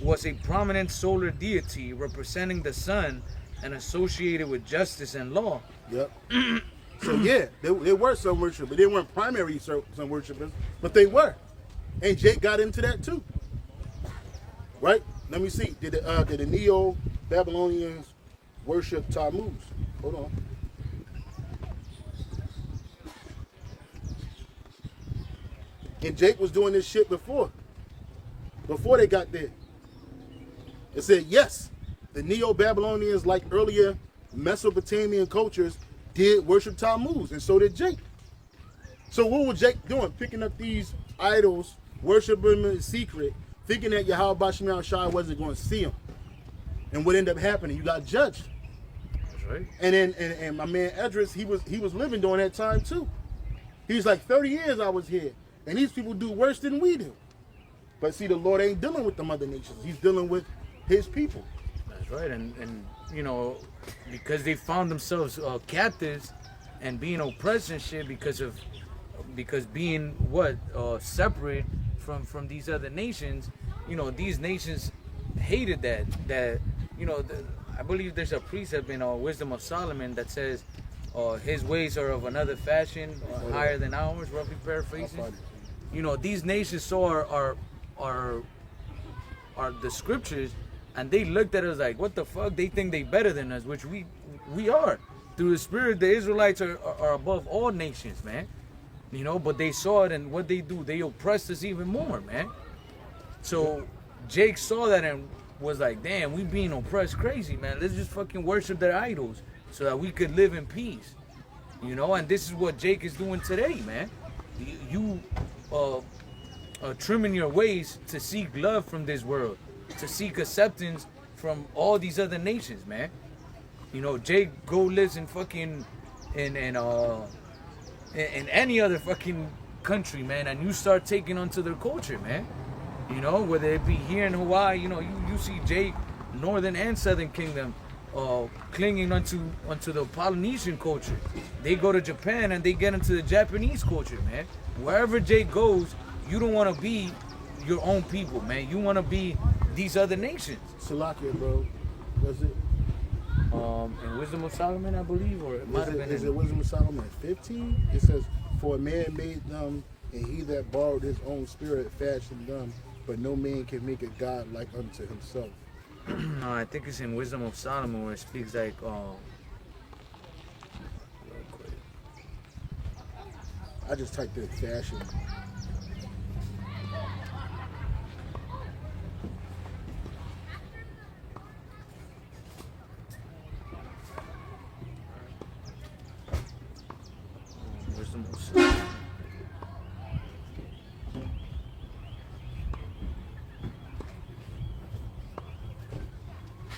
Speaker 2: was a prominent solar deity representing the sun and associated with justice and law.
Speaker 1: Yep. So yeah, they were sun worshipers, but they weren't primary sun worshipers, but they were. And Jake got into that too. Right? Let me see. Did the Neo-Babylonians worship Tammuz? Hold on. And Jake was doing this shit before they got there. It said, yes, the Neo-Babylonians, like earlier Mesopotamian cultures, did worship Tammuz, and so did Jake. So what was Jake doing? Picking up these idols, worshiping them in secret, thinking that Yahweh Bashim Yahushai wasn't going to see them. And what ended up happening? You got judged.
Speaker 2: That's right.
Speaker 1: And then and my man Edris, he was living during that time too. He's like, 30 years I was here, and these people do worse than we do. But see, the Lord ain't dealing with them other nations. He's dealing with his people.
Speaker 2: That's right. And you know, because they found themselves captives and being oppressed and shit because being separate from these other nations, you know, these nations hated that you know, I believe there's a precept in Wisdom of Solomon that says his ways are of another fashion, higher than ours, roughly paraphrasing. You know, these nations saw our the scriptures, and they looked at us like, what the fuck? They think they better than us, which we are. Through the Spirit, the Israelites are above all nations, man. You know, but they saw it, and what they do, they oppressed us even more, man. So Jake saw that and was like, damn, we being oppressed crazy, man. Let's just fucking worship their idols so that we could live in peace. You know, and this is what Jake is doing today, man. You trimming your ways to seek love from this world, to seek acceptance from all these other nations, man. You know, Jake go lives in fucking in any other fucking country, man, and you start taking onto their culture, man. You know, whether it be here in Hawaii, you know, you see Jake, Northern and Southern Kingdom, clinging onto the Polynesian culture. They go to Japan and they get into the Japanese culture, man. Wherever Jake goes, you don't want to be your own people, man. You want to be these other nations.
Speaker 1: Salakia, bro. Was it?
Speaker 2: In Wisdom of Solomon, I believe, or it might have been.
Speaker 1: Is it Wisdom of Solomon 15? It says, "For a man made them, and he that borrowed his own spirit fashioned them, but no man can make a god like unto himself."
Speaker 2: No, I think it's in Wisdom of Solomon where it speaks like, real quick.
Speaker 1: I just typed in fashion.
Speaker 2: Wisdom of Solomon.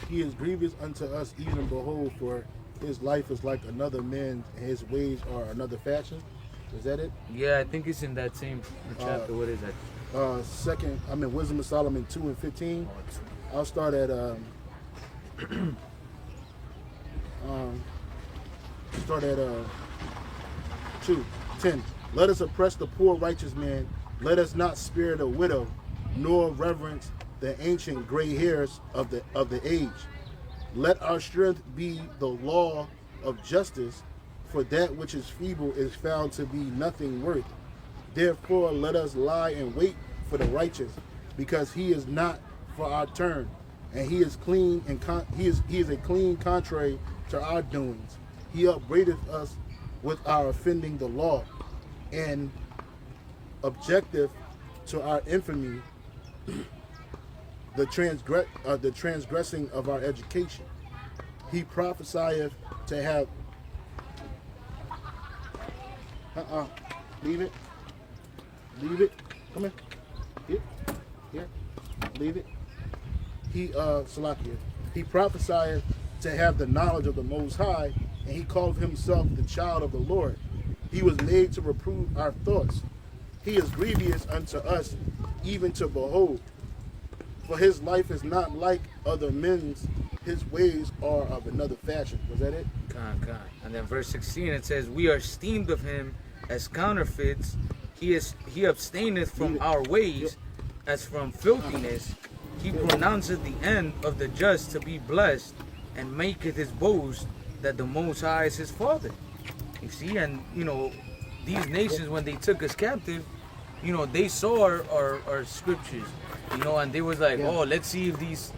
Speaker 1: He is grievous unto us, even behold, for his life is like another man, and his ways are another fashion. Is that it?
Speaker 2: Yeah, I think it's in that same chapter. What is that?
Speaker 1: Wisdom of Solomon 2 and 15. I'll start at 2:10. Let us oppress the poor righteous man. Let us not spare the widow, nor reverence the ancient gray hairs of the age. Let our strength be the law of justice, for that which is feeble is found to be nothing worth. Therefore, let us lie in wait for the righteous, because he is not for our turn, and he is clean and he is a clean contrary to our doings. He upbraideth us with our offending the law, and objective to our infamy, the transgressing of our education. He prophesieth to have leave it. Come here. Here. Leave it. Salakia. He prophesieth to have the knowledge of the Most High, and he called himself the child of the Lord. He was made to reprove our thoughts. He is grievous unto us, even to behold. For his life is not like other men's. His ways are of another fashion. Was that it?
Speaker 2: Con. And then verse 16, it says, we are esteemed of him as counterfeits. He abstaineth from our ways as from filthiness. He pronounceth the end of the just to be blessed, and maketh his boast that the Most High is his Father. You see, and these nations, when they took us captive, they saw our scriptures, and they was like, oh, let's see if these,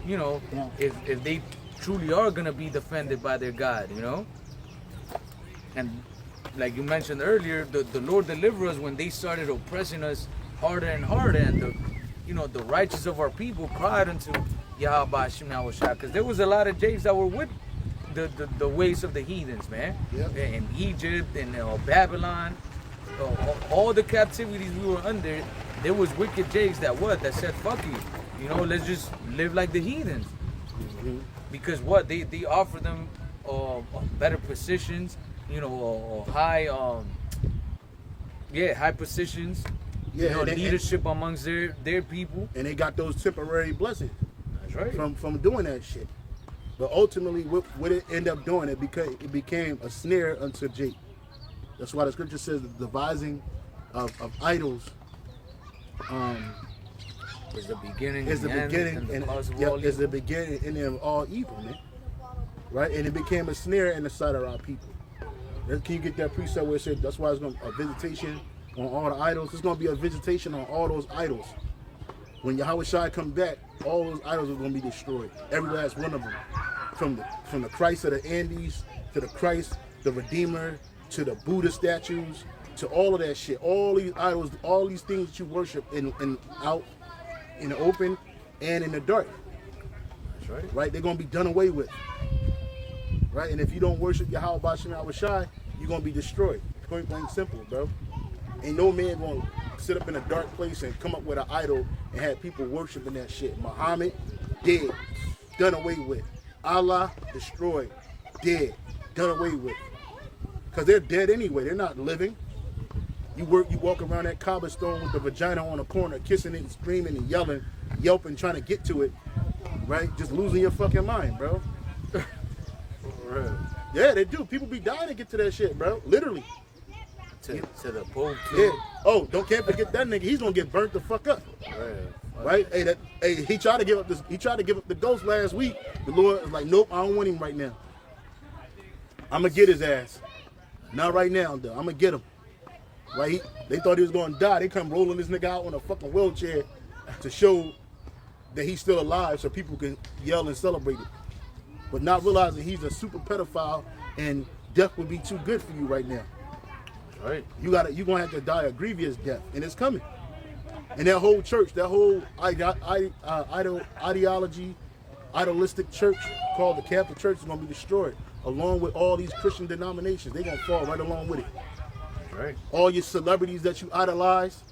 Speaker 2: if they truly are gonna be defended by their God, And like you mentioned earlier, the Lord delivered us when they started oppressing us harder and harder, and the righteous of our people cried unto Yahweh GMSHAWAII, because there was a lot of Jakes that were with the ways of the heathens, man.
Speaker 1: Yep.
Speaker 2: In Egypt and Babylon, all the captivities we were under, there was wicked Jakes that said fuck you, let's just live like the heathens.
Speaker 1: Mm-hmm.
Speaker 2: Because they offer them better positions, high high positions, leadership amongst their people,
Speaker 1: and they got those temporary blessings.
Speaker 2: That's right.
Speaker 1: From doing that shit. But ultimately, what it ended up doing, it became a snare unto Jake. That's why the scripture says the devising of idols
Speaker 2: is the beginning.
Speaker 1: Is the beginning and is the beginning and end of all evil, man. Right, and it became a snare in the sight of our people. Can you get that precept where it said that's why it's going to be a visitation on all the idols? It's going to be a visitation on all those idols. When Yahweh Shai come back, all those idols are going to be destroyed. Every last one of them. From the Christ of the Andes, to the Christ, the Redeemer, to the Buddha statues, to all of that shit. All these idols, all these things that you worship out in the open and in the dark.
Speaker 2: That's right.
Speaker 1: Right? They're going to be done away with. Right? And if you don't worship Yahweh GMSHAWAII, you're going to be destroyed. Point blank simple, bro. Ain't no man going to sit up in a dark place and come up with an idol and have people worshiping that shit. Muhammad, dead, done away with. Allah, destroyed, dead, done away with. Because they're dead anyway. They're not living. You walk around that cobblestone with the vagina on the corner, kissing it and screaming and yelling, yelping, trying to get to it. Right? Just losing your fucking mind, bro. Yeah, they do. People be dying to get to that shit, bro. Literally.
Speaker 2: To the Pope too.
Speaker 1: Yeah. Oh, can't forget that nigga. He's gonna get burnt the fuck up. Right? Hey, he tried to give up this. He tried to give up the ghost last week. The Lord was like, nope, I don't want him right now. I'm gonna get his ass. Not right now, though. I'm gonna get him. Right? They thought he was gonna die. They come rolling this nigga out on a fucking wheelchair to show that he's still alive, so people can yell and celebrate it. But not realizing he's a super pedophile and death would be too good for you right now.
Speaker 2: Right.
Speaker 1: You're gonna have to die a grievous death, and it's coming. And that whole church, that whole idolistic church called the Catholic Church is gonna be destroyed, along with all these Christian denominations. They're gonna fall right along with it.
Speaker 2: Right.
Speaker 1: All your celebrities that you idolize,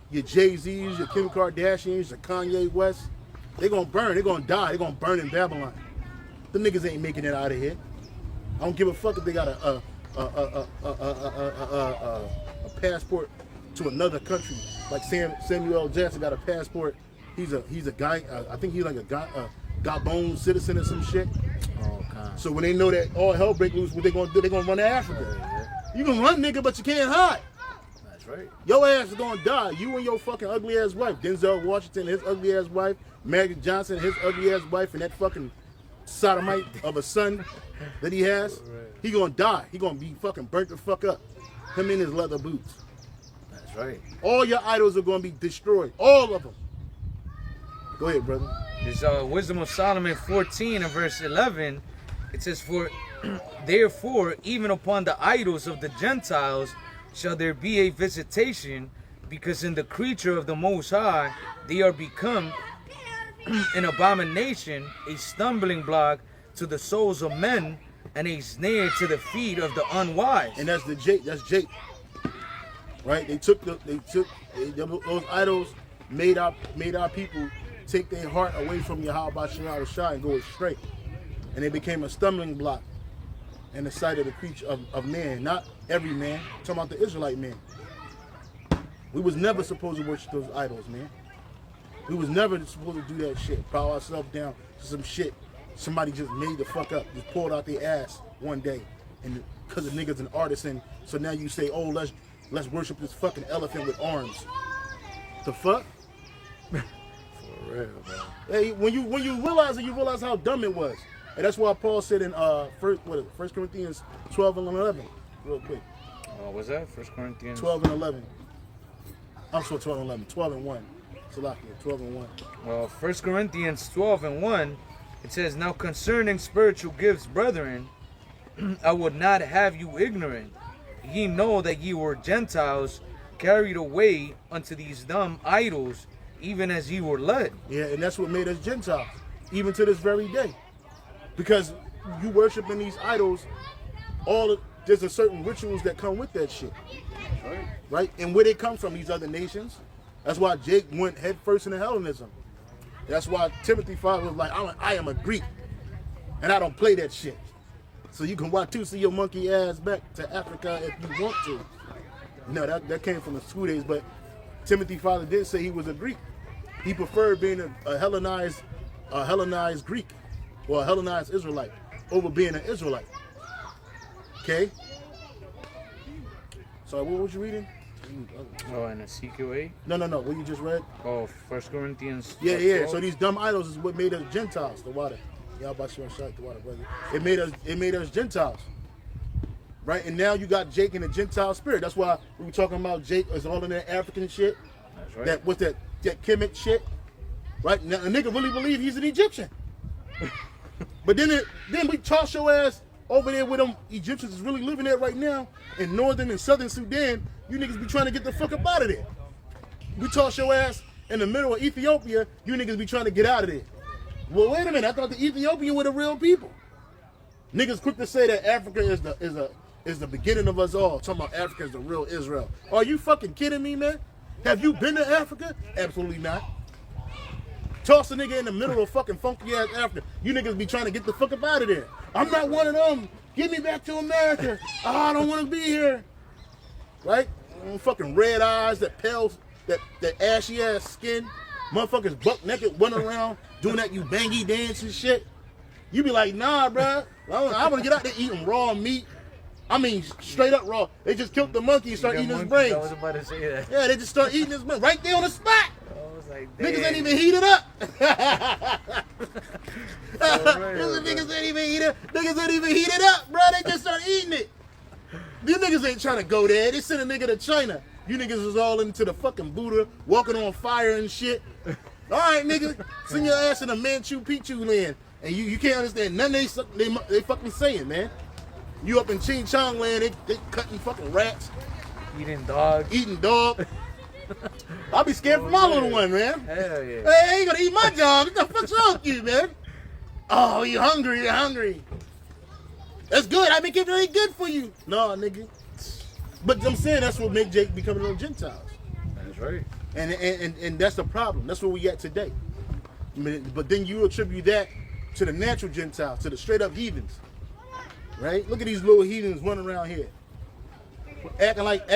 Speaker 1: your Jay-Z's, your Kim Kardashians, your Kanye West, they're gonna burn. They're gonna die. They're gonna burn in Babylon. The niggas ain't making it out of here. don't give a fuck if they got a passport to another country. Like Samuel L. Jackson got a passport. He's a guy. I think he's like a Gabon citizen or some shit.
Speaker 2: Oh, God.
Speaker 1: So when they know that all hell break loose, what they gonna do? They gonna run to Africa. Yeah. You can run, nigga, but you can't hide.
Speaker 2: That's right.
Speaker 1: Your ass is gonna die. You and your fucking ugly ass wife, Denzel Washington, his ugly ass wife, Magic Johnson, his ugly ass wife, and that fucking sodomite of a son that he has. He gonna die. He gonna be fucking burnt the fuck up. Him in his leather boots.
Speaker 2: That's right.
Speaker 1: All your idols are gonna be destroyed. All of them. Go ahead, brother.
Speaker 2: This Wisdom of Solomon 14 and verse 11. It says, "For therefore, even upon the idols of the Gentiles shall there be a visitation, because in the creature of the Most High they are become an abomination, a stumbling block to the souls of men, and a snare to the feet of the unwise."
Speaker 1: And that's Jake. That's Jake. Right? Those idols made our people take their heart away from Yahweh Shai and go straight. And they became a stumbling block in the sight of the creature of man. Not every man. I'm talking about the Israelite man. We was never supposed to worship those idols, man. We was never supposed to do that shit. Bow ourselves down to some shit somebody just made the fuck up. Just pulled out their ass one day. And because the nigga's an artisan, so now you say, oh, let's worship this fucking elephant with arms. The fuck?
Speaker 2: For real, bro.
Speaker 1: Hey, when you realize it, you realize how dumb it was. And that's why Paul said in 1 Corinthians 12 and 11, real quick.
Speaker 2: What's that? 1 Corinthians
Speaker 1: 12 and 11. I'm sorry, 12 and 11. 12 and 1. Salakia, 12 and 1.
Speaker 2: 1 Corinthians 12 and 1, it says, "Now concerning spiritual gifts, brethren, I would not have you ignorant. Ye know that ye were Gentiles, carried away unto these dumb idols, even as ye were led."
Speaker 1: Yeah, and that's what made us Gentiles, even to this very day. Because you worshiping these idols, there's a certain rituals that come with that shit. Right? And where they come from, these other nations. That's why Jake went head first into Hellenism. That's why Timothy father was like, I am a Greek, and I don't play that shit. So you can see your monkey ass back to Africa if you want to. No, that came from the school days, but Timothy father did say he was a Greek. He preferred being a Hellenized Greek or a Hellenized Israelite over being an Israelite. Okay? So what was you reading?
Speaker 2: In Ezekiel 8?
Speaker 1: No. What you just read?
Speaker 2: 1 Corinthians.
Speaker 1: Yeah. So these dumb idols is what made us Gentiles. The water. Y'all about to shut the water, brother. It made us Gentiles. Right? And now you got Jake in the Gentile spirit. That's why we were talking about Jake is all in that African shit.
Speaker 2: That's right.
Speaker 1: That what's that Kemet shit. Right? Now a nigga really believe he's an Egyptian. But then we toss your ass over there with them Egyptians is really living there right now in northern and southern Sudan. You niggas be trying to get the fuck up out of there. We toss your ass in the middle of Ethiopia. You niggas be trying to get out of there. Well, wait a minute. I thought the Ethiopian were the real people. Niggas quick to say that Africa is the beginning of us all. Talking about Africa is the real Israel. Are you fucking kidding me, man? Have you been to Africa? Absolutely not. Toss a nigga in the middle of fucking funky ass Africa. You niggas be trying to get the fuck up out of there. I'm not one of them. Get me back to America. I don't want to be here. Right? Fucking red eyes, that pale, that ashy ass skin. Motherfuckers buck naked running around doing that you bangy dance and shit. You be like, nah, bruh. I want to get out there eating raw meat. I mean, straight up raw. They just killed the monkey and start eating his brains.
Speaker 2: I was about to say that.
Speaker 1: Yeah, they just start eating his brains right there on the spot.
Speaker 2: I was like, damn.
Speaker 1: Niggas ain't even heated up. Niggas ain't even heated up, bro. They just start eating it. These niggas ain't trying to go there. They send a nigga to China. You niggas is all into the fucking Buddha, walking on fire and shit. All right, nigga, send your ass in a Manchu Picchu land, and you can't understand none they fucking saying, man. You up in Ching Chong land, they cutting fucking rats,
Speaker 2: eating dog.
Speaker 1: I'll be scared for my little one, man.
Speaker 2: Hell yeah.
Speaker 1: Hey, I ain't gonna eat my dog. What the fuck's wrong with you, man? Oh, you hungry. That's good. I make it really good for you. No, nigga. But I'm saying that's what make Jake become little Gentiles.
Speaker 2: That's right.
Speaker 1: And that's the problem. That's where we at today. But then you attribute that to the natural Gentiles, to the straight up heathens. right? Look at these little heathens running around here, acting like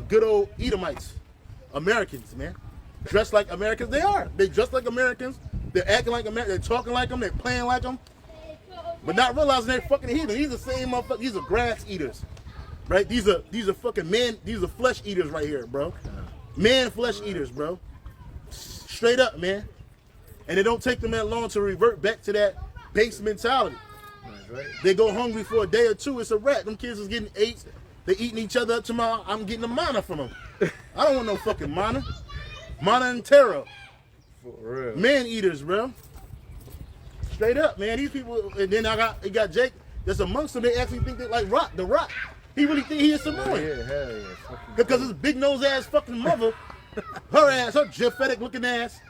Speaker 1: good old Edomites, Americans, man. Dressed like Americans, they are. They dress like Americans. They're acting like Americans. They're talking like them. They're playing like them. But not realizing they're fucking heathens. These are the same motherfuckers. These are grass eaters, right? These are fucking men. These are flesh eaters right here, bro. Man flesh eaters, bro. Straight up, man. And it don't take them that long to revert back to that base mentality.
Speaker 2: That's right.
Speaker 1: They go hungry for a day or two. It's a wrap. Them kids is getting ate. They eating each other up tomorrow. I'm getting a mana from them. I don't want no fucking mana. Mana and terror.
Speaker 2: For real.
Speaker 1: Man eaters, bro. Straight up, man. These people, and then you got Jake that's amongst them. They actually think they like The Rock. He really think he is Samoan.
Speaker 2: Yeah, hell yeah.
Speaker 1: Because his big nose ass fucking mother, her Japhetic looking ass,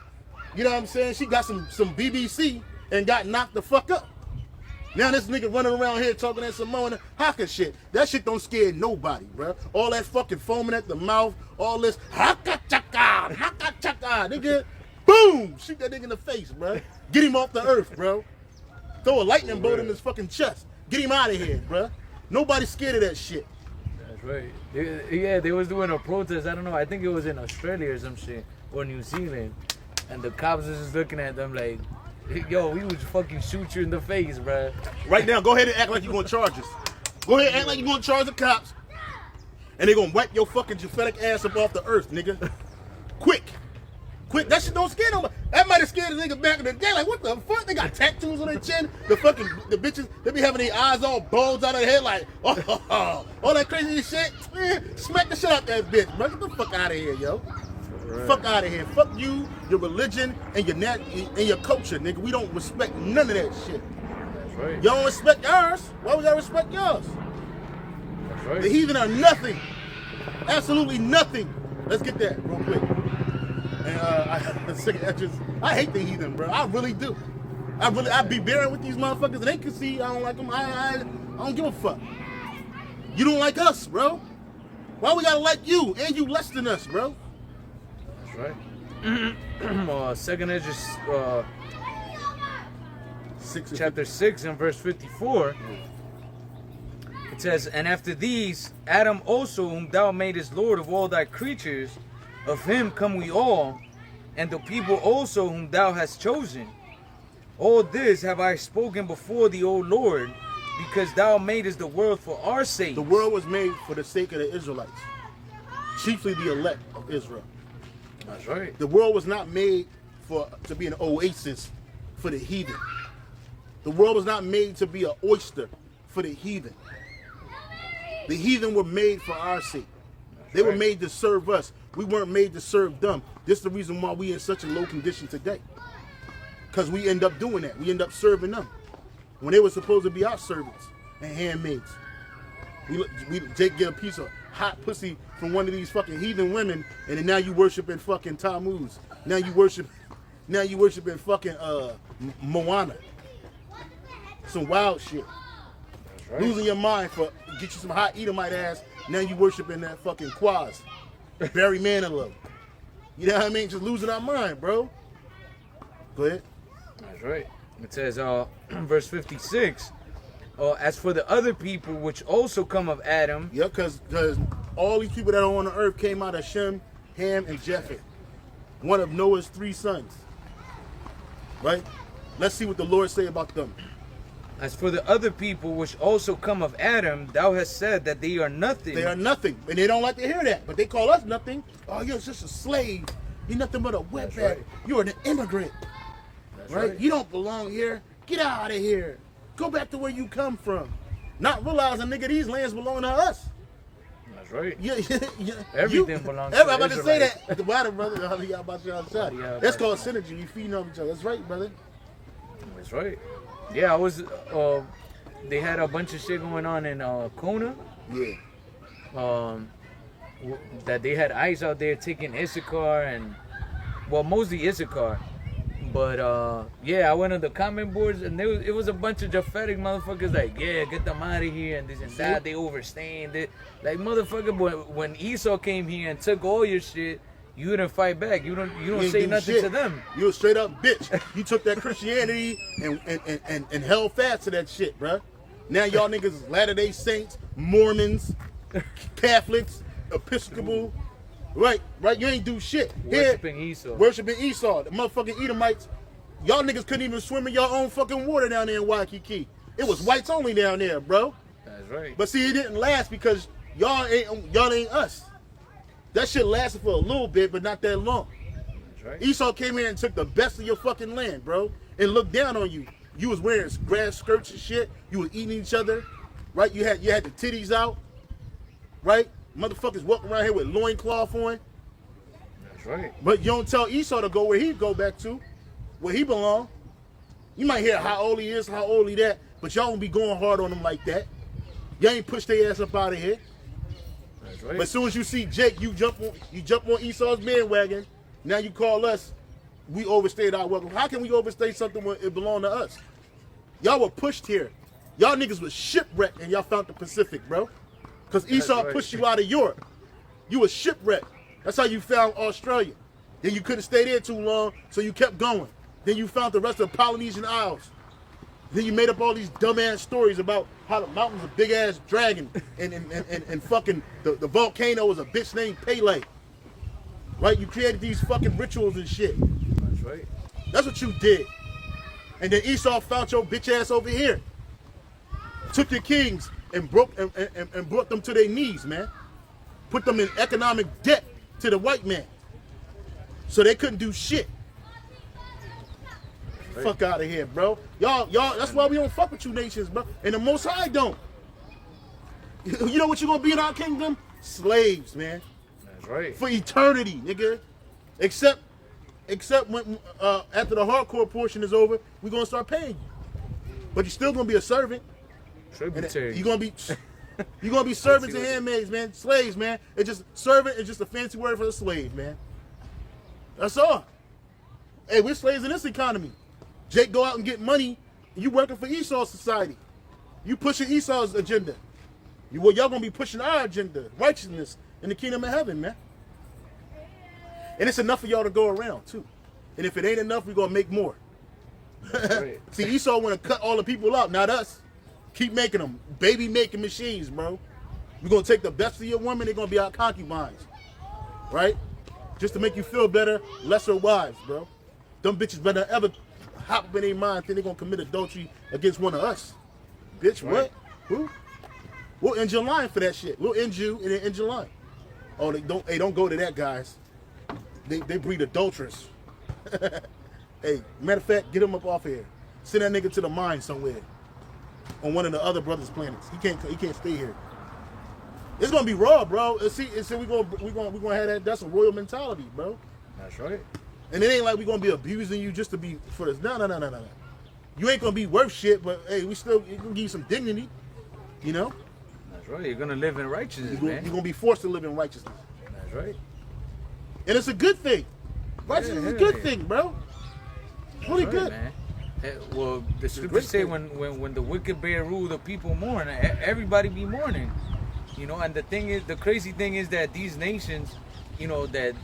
Speaker 1: you know what I'm saying? She got some BBC and got knocked the fuck up. Now this nigga running around here talking that Samoan haka shit. That shit don't scare nobody, bro. All that fucking foaming at the mouth, all this haka chaka, nigga. Boom! Shoot that nigga in the face, bro. Get him off the earth, bro. Throw a lightning bolt in his fucking chest. Get him out of here, bro. Nobody's scared of that shit.
Speaker 2: That's right. Yeah, they was doing a protest. I don't know. I think it was in Australia or some shit, or New Zealand, and the cops was just looking at them like, "Yo, we would fucking shoot you in the face, bro."
Speaker 1: Right now, go ahead and act like you're gonna charge us. Go ahead and act like you're gonna charge the cops, and they gonna wipe your fucking Japhetic ass up off the earth, nigga. Quick. That shit don't scare nobody. That might have scared the nigga back in the day. Like, what the fuck? They got tattoos on their chin. The bitches, they be having their eyes all bulged out of their head like, all that crazy shit. Man, smack the shit out that bitch, bro. Get the fuck out of here, yo. Right. Fuck out of here. Fuck you, your religion, and your culture, nigga. We don't respect none of that shit.
Speaker 2: That's right.
Speaker 1: Y'all don't respect ours. Why we gotta respect yours?
Speaker 2: That's right.
Speaker 1: The heathen are nothing. Absolutely nothing. Let's get that real quick. And I hate the heathen, bro. I really do. I be bearing with these motherfuckers, and they can see I don't like them. I don't give a fuck. You don't like us, bro. Why we gotta like you? And you less than us, bro.
Speaker 2: That's right. Second Esdras, chapter 6 and verse 54. It says, "And after these, Adam also, whom thou madest Lord of all thy creatures, of him come we all, and the people also whom thou hast chosen. All this have I spoken before thee, O Lord, because thou madest the world for our sake."
Speaker 1: The world was made for the sake of the Israelites, chiefly the elect of Israel.
Speaker 2: That's right.
Speaker 1: The world was not made to be an oasis for the heathen. The world was not made to be an oyster for the heathen. The heathen were made for our sake. They were made to serve us. We weren't made to serve them. This is the reason why we in such a low condition today. Because we end up doing that. We end up serving them when they were supposed to be our servants and handmaids. Jake get a piece of hot pussy from one of these fucking heathen women, and then now you worshiping fucking Tammuz. Now you worshiping fucking Moana. Some wild shit. Right. Losing your mind for get you some hot Edomite ass. Now you worshiping that fucking Quaz, Barry Manilow. You know what I mean? Just losing our mind, bro. Go ahead.
Speaker 2: That's right. It says, verse 56. As for the other people which also come of Adam.
Speaker 1: Yeah, because all these people that are on the earth came out of Shem, Ham, and Japheth. One of Noah's 3 sons. Right? Let's see what the Lord say about them.
Speaker 2: As for the other people which also come of Adam, thou hast said that they are nothing.
Speaker 1: They are nothing. And they don't like to hear that. But they call us nothing. Oh, you're just a slave. You're nothing but a wetback. Right. You're an immigrant. That's right? You don't belong here. Get out of here. Go back to where you come from. Not realizing, nigga, these lands belong to us.
Speaker 2: That's right.
Speaker 1: Yeah.
Speaker 2: Everything belongs to us.
Speaker 1: I'm about to say that. At the bottom, brother. That's called synergy. You feeding off each other. That's right, brother.
Speaker 2: That's right. Yeah, I was. They had a bunch of shit going on in Kona.
Speaker 1: Yeah.
Speaker 2: That they had ICE out there taking Issachar and, well, mostly Issachar. But yeah, I went on the comment boards and it was a bunch of Japhetic motherfuckers like, yeah, get them out of here and this and that. They overstaying it. Like, motherfucker, when Esau came here and took all your shit, you didn't fight back. You don't say nothing to them.
Speaker 1: You a straight up bitch. You took that Christianity and held fast to that shit, bruh. Now y'all niggas is Latter-day Saints, Mormons, Catholics, Episcopal. Right. You ain't do shit.
Speaker 2: Worshipping Esau.
Speaker 1: The motherfucking Edomites. Y'all niggas couldn't even swim in your own fucking water down there in Waikiki. It was whites only down there, bro.
Speaker 2: That's right.
Speaker 1: But see, it didn't last because y'all ain't us. That shit lasted for a little bit, but not that long.
Speaker 2: That's right.
Speaker 1: Esau came here and took the best of your fucking land, bro, and looked down on you. You was wearing grass skirts and shit. You was eating each other, right? You had the titties out, right? Motherfuckers walking around here with loincloth on.
Speaker 2: That's right.
Speaker 1: But you don't tell Esau to go where he go back to, where he belong. You might hear how old he is, how old he that, but y'all won't be going hard on him like that. Y'all ain't push their ass up out of here.
Speaker 2: That's right.
Speaker 1: But as soon as you see Jake, you jump on Esau's bandwagon. Now you call us. We overstayed our welcome. How can we overstay something when it belonged to us? Y'all were pushed here. Y'all niggas was shipwrecked and y'all found the Pacific, bro. Because Esau pushed you out of Europe. You was shipwrecked. That's how you found Australia. Then you couldn't stay there too long, so you kept going. Then you found the rest of the Polynesian Isles. Then you made up all these dumbass stories about how the mountain's a big ass dragon and fucking the volcano was a bitch named Pele. Right? You created these fucking rituals and shit.
Speaker 2: That's right.
Speaker 1: That's what you did. And then Esau found your bitch ass over here. Took your kings and brought them to their knees, man. Put them in economic debt to the white man. So they couldn't do shit. Right. Fuck out of here, bro. Y'all, that's why we don't fuck with you nations, bro. And the Most High don't. You know what you're gonna be in our kingdom? Slaves, man.
Speaker 2: That's right.
Speaker 1: For eternity, nigga. Except when after the hardcore portion is over, we're gonna start paying you. But you're still gonna be a servant.
Speaker 2: Tributary.
Speaker 1: You're gonna be servants and handmaids, man. Slaves, man. It's just servant is just a fancy word for the slave, man. That's all. Hey, we're slaves in this economy. Jake go out and get money, and you working for Esau's society. You pushing Esau's agenda. Y'all gonna be pushing our agenda, righteousness in the kingdom of heaven, man. And it's enough for y'all to go around too. And if it ain't enough, we're gonna make more. Right. See, Esau wanna cut all the people out, not us. Keep making them. Baby making machines, bro. We're gonna take the best of your women, they're gonna be our concubines. Right? Just to make you feel better, lesser wives, bro. Them bitches better ever hop up in their mind think they're gonna commit adultery against one of us. Bitch, right. What? Who? We'll end your line for that shit. We'll end you and then end your line. Oh, don't go to that, guys. They breed adulterers. Hey, matter of fact, get him up off here. Send that nigga to the mine somewhere. On one of the other brothers' planets. He can't stay here. It's gonna be raw, bro. See, we're gonna have that. That's a royal mentality, bro.
Speaker 2: That's right.
Speaker 1: And it ain't like we're gonna be abusing you just to be for this. No. You ain't gonna be worth shit, but hey, we still gonna give you some dignity. You know?
Speaker 2: That's right. You're gonna live in righteousness, man.
Speaker 1: You're gonna be forced to live in righteousness.
Speaker 2: That's right.
Speaker 1: And it's a good thing. Righteousness is a good thing, bro. It's really good.
Speaker 2: Man. Well, the scriptures say when the wicked bear rule, the people mourn. Everybody be mourning. You know, and the crazy thing is that these nations, you know, that,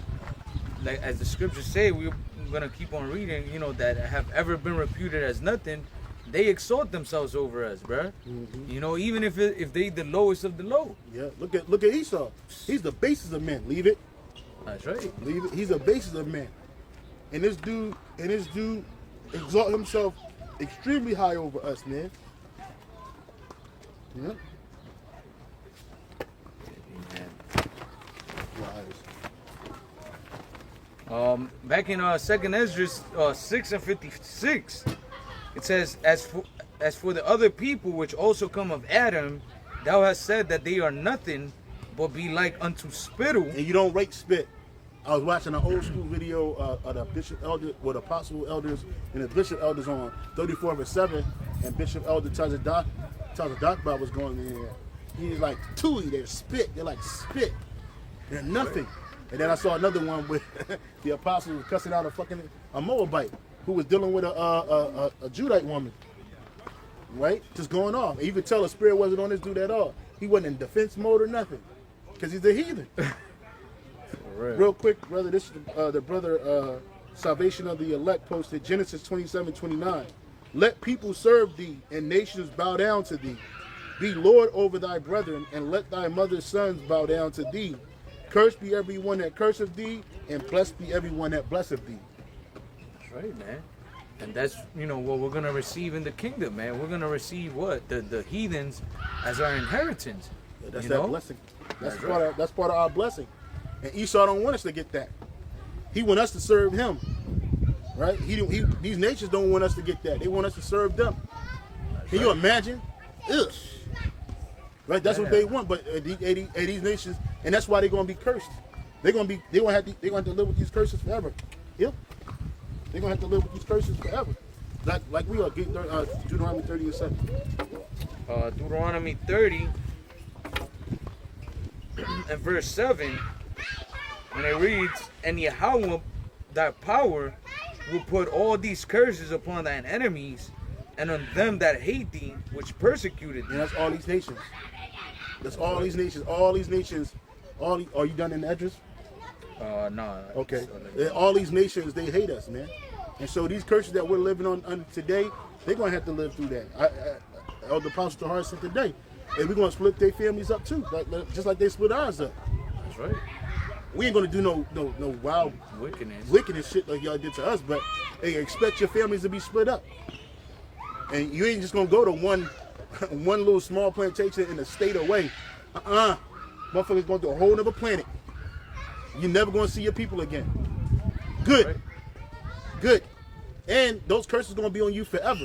Speaker 2: like as the scriptures say, we're gonna keep on reading, you know, that have ever been reputed as nothing, they exalt themselves over us, bruh. Mm-hmm. You know, even if they the lowest of the low.
Speaker 1: Yeah, look at Esau. He's the basis of men. Leave it.
Speaker 2: That's right.
Speaker 1: Leave it. He's the basis of men. And this dude exalt himself extremely high over us, man. Yeah.
Speaker 2: Back in 2nd Esdras 6 and 56, it says, as for the other people which also come of Adam, thou hast said that they are nothing, but be like unto spittle.
Speaker 1: And you don't rate spit. I was watching an old school video of the bishop elder, with apostle elders and the bishop elders on 34/7, and Bishop Elder tells the doc about what's going on here. He's like, Tui, they're spit. They're like spit. They're nothing. And then I saw another one with the apostle was cussing out a Moabite who was dealing with a Judite woman. Right? Just going off. And you could tell the spirit wasn't on this dude at all. He wasn't in defense mode or nothing. Because he's a heathen. Real quick, brother, this is the brother Salvation of the Elect posted Genesis 27:29. Let people serve thee, and nations bow down to thee. Be Lord over thy brethren, and let thy mother's sons bow down to thee. Cursed be everyone that curseth thee, and blessed be everyone that blesseth thee.
Speaker 2: That's right, man. And that's, what we're going to receive in the kingdom, man. We're going to receive what? The heathens as our inheritance.
Speaker 1: Yeah, that's that blessing. That's part of our blessing. And Esau don't want us to get that. He want us to serve him. Right? These nations don't want us to get that. They want us to serve them. Can you imagine? Ugh. Right? That's what they want. But these nations, and that's why they're gonna be cursed. They're gonna have to live with these curses forever. Yep. They're gonna have to live with these curses forever. Like we are. Deuteronomy 30 and 7.
Speaker 2: Deuteronomy 30 and verse 7, when it reads, "And Yahweh, thy power, will put all these curses upon thine enemies, and on them that hate thee, which persecuted thee."
Speaker 1: And that's all these nations. That's all these nations. All these nations. Are you done in the address?
Speaker 2: No.
Speaker 1: Okay. All these nations, they hate us, man. And so these curses that we're living on today, they're gonna have to live through that. Elder Pastor Hart said today, and we're gonna split their families up too, just like they split ours up.
Speaker 2: That's right.
Speaker 1: We ain't gonna do no wild wickedness shit like y'all did to us, but hey, expect your families to be split up. And you ain't just gonna go to one little small plantation in a state away. Motherfuckers going to a whole nother planet. You're never gonna see your people again. Good. Right. Good. And those curses gonna be on you forever.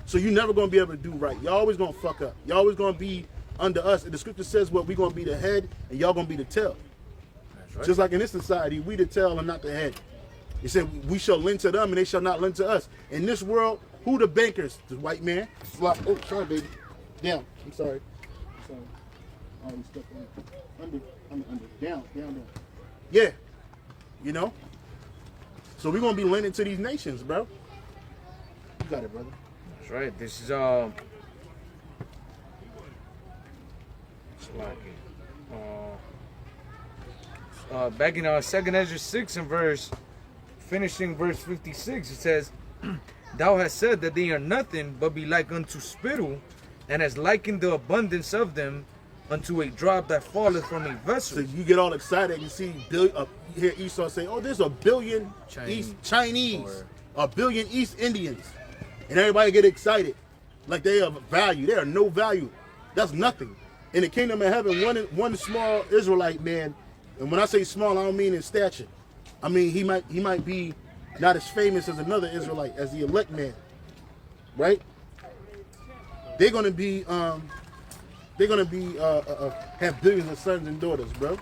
Speaker 1: So you're never gonna be able to do right. Y'all always gonna fuck up. Y'all always gonna be under us. And the scripture says what, we gonna be the head and y'all gonna be the tail. Right. Just like in this society, we the tail and not the head. It said we shall lend to them and they shall not lend to us. In this world, who the bankers? The white man. Oh, sorry, baby. Down. I'm sorry. All this stuff under. Down. Yeah. So we're gonna be lending to these nations, bro. You got it, brother.
Speaker 2: That's right. This is back in 2nd Ezra 6 and finishing verse 56, it says, "Thou hast said that they are nothing but be like unto spittle, and hast likened the abundance of them unto a drop that falleth from a vessel."
Speaker 1: So you get all excited and you see hear Esau say, "Oh, there's a billion Chinese, a billion East Indians," and everybody get excited like they have value. They are no value. That's nothing. In the kingdom of heaven, one small Israelite man, and when I say small, I don't mean in stature. I mean he might be not as famous as another Israelite, as the elect man, right? They're gonna be have billions of sons and daughters, bro.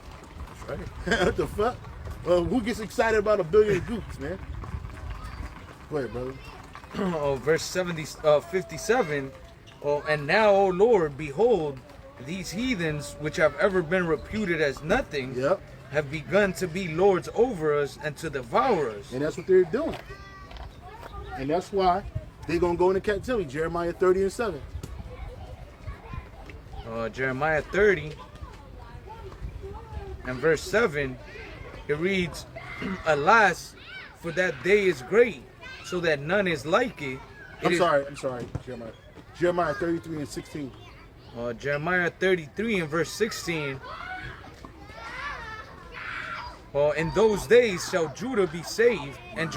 Speaker 2: That's right.
Speaker 1: What the fuck? Who gets excited about a billion goops, man? Go ahead, brother.
Speaker 2: Verse 57. "And now, O Lord, behold, these heathens, which have ever been reputed as nothing, have begun to be lords over us and to devour us."
Speaker 1: And that's what they're doing. And that's why they're going to go into captivity. Jeremiah 30 and 7.
Speaker 2: Jeremiah 30 and verse 7, it reads, "Alas, for that day is great, so that none is like it."
Speaker 1: I'm sorry, Jeremiah 33 and 16.
Speaker 2: Jeremiah 33 and verse 16. "In those days shall Judah be saved, and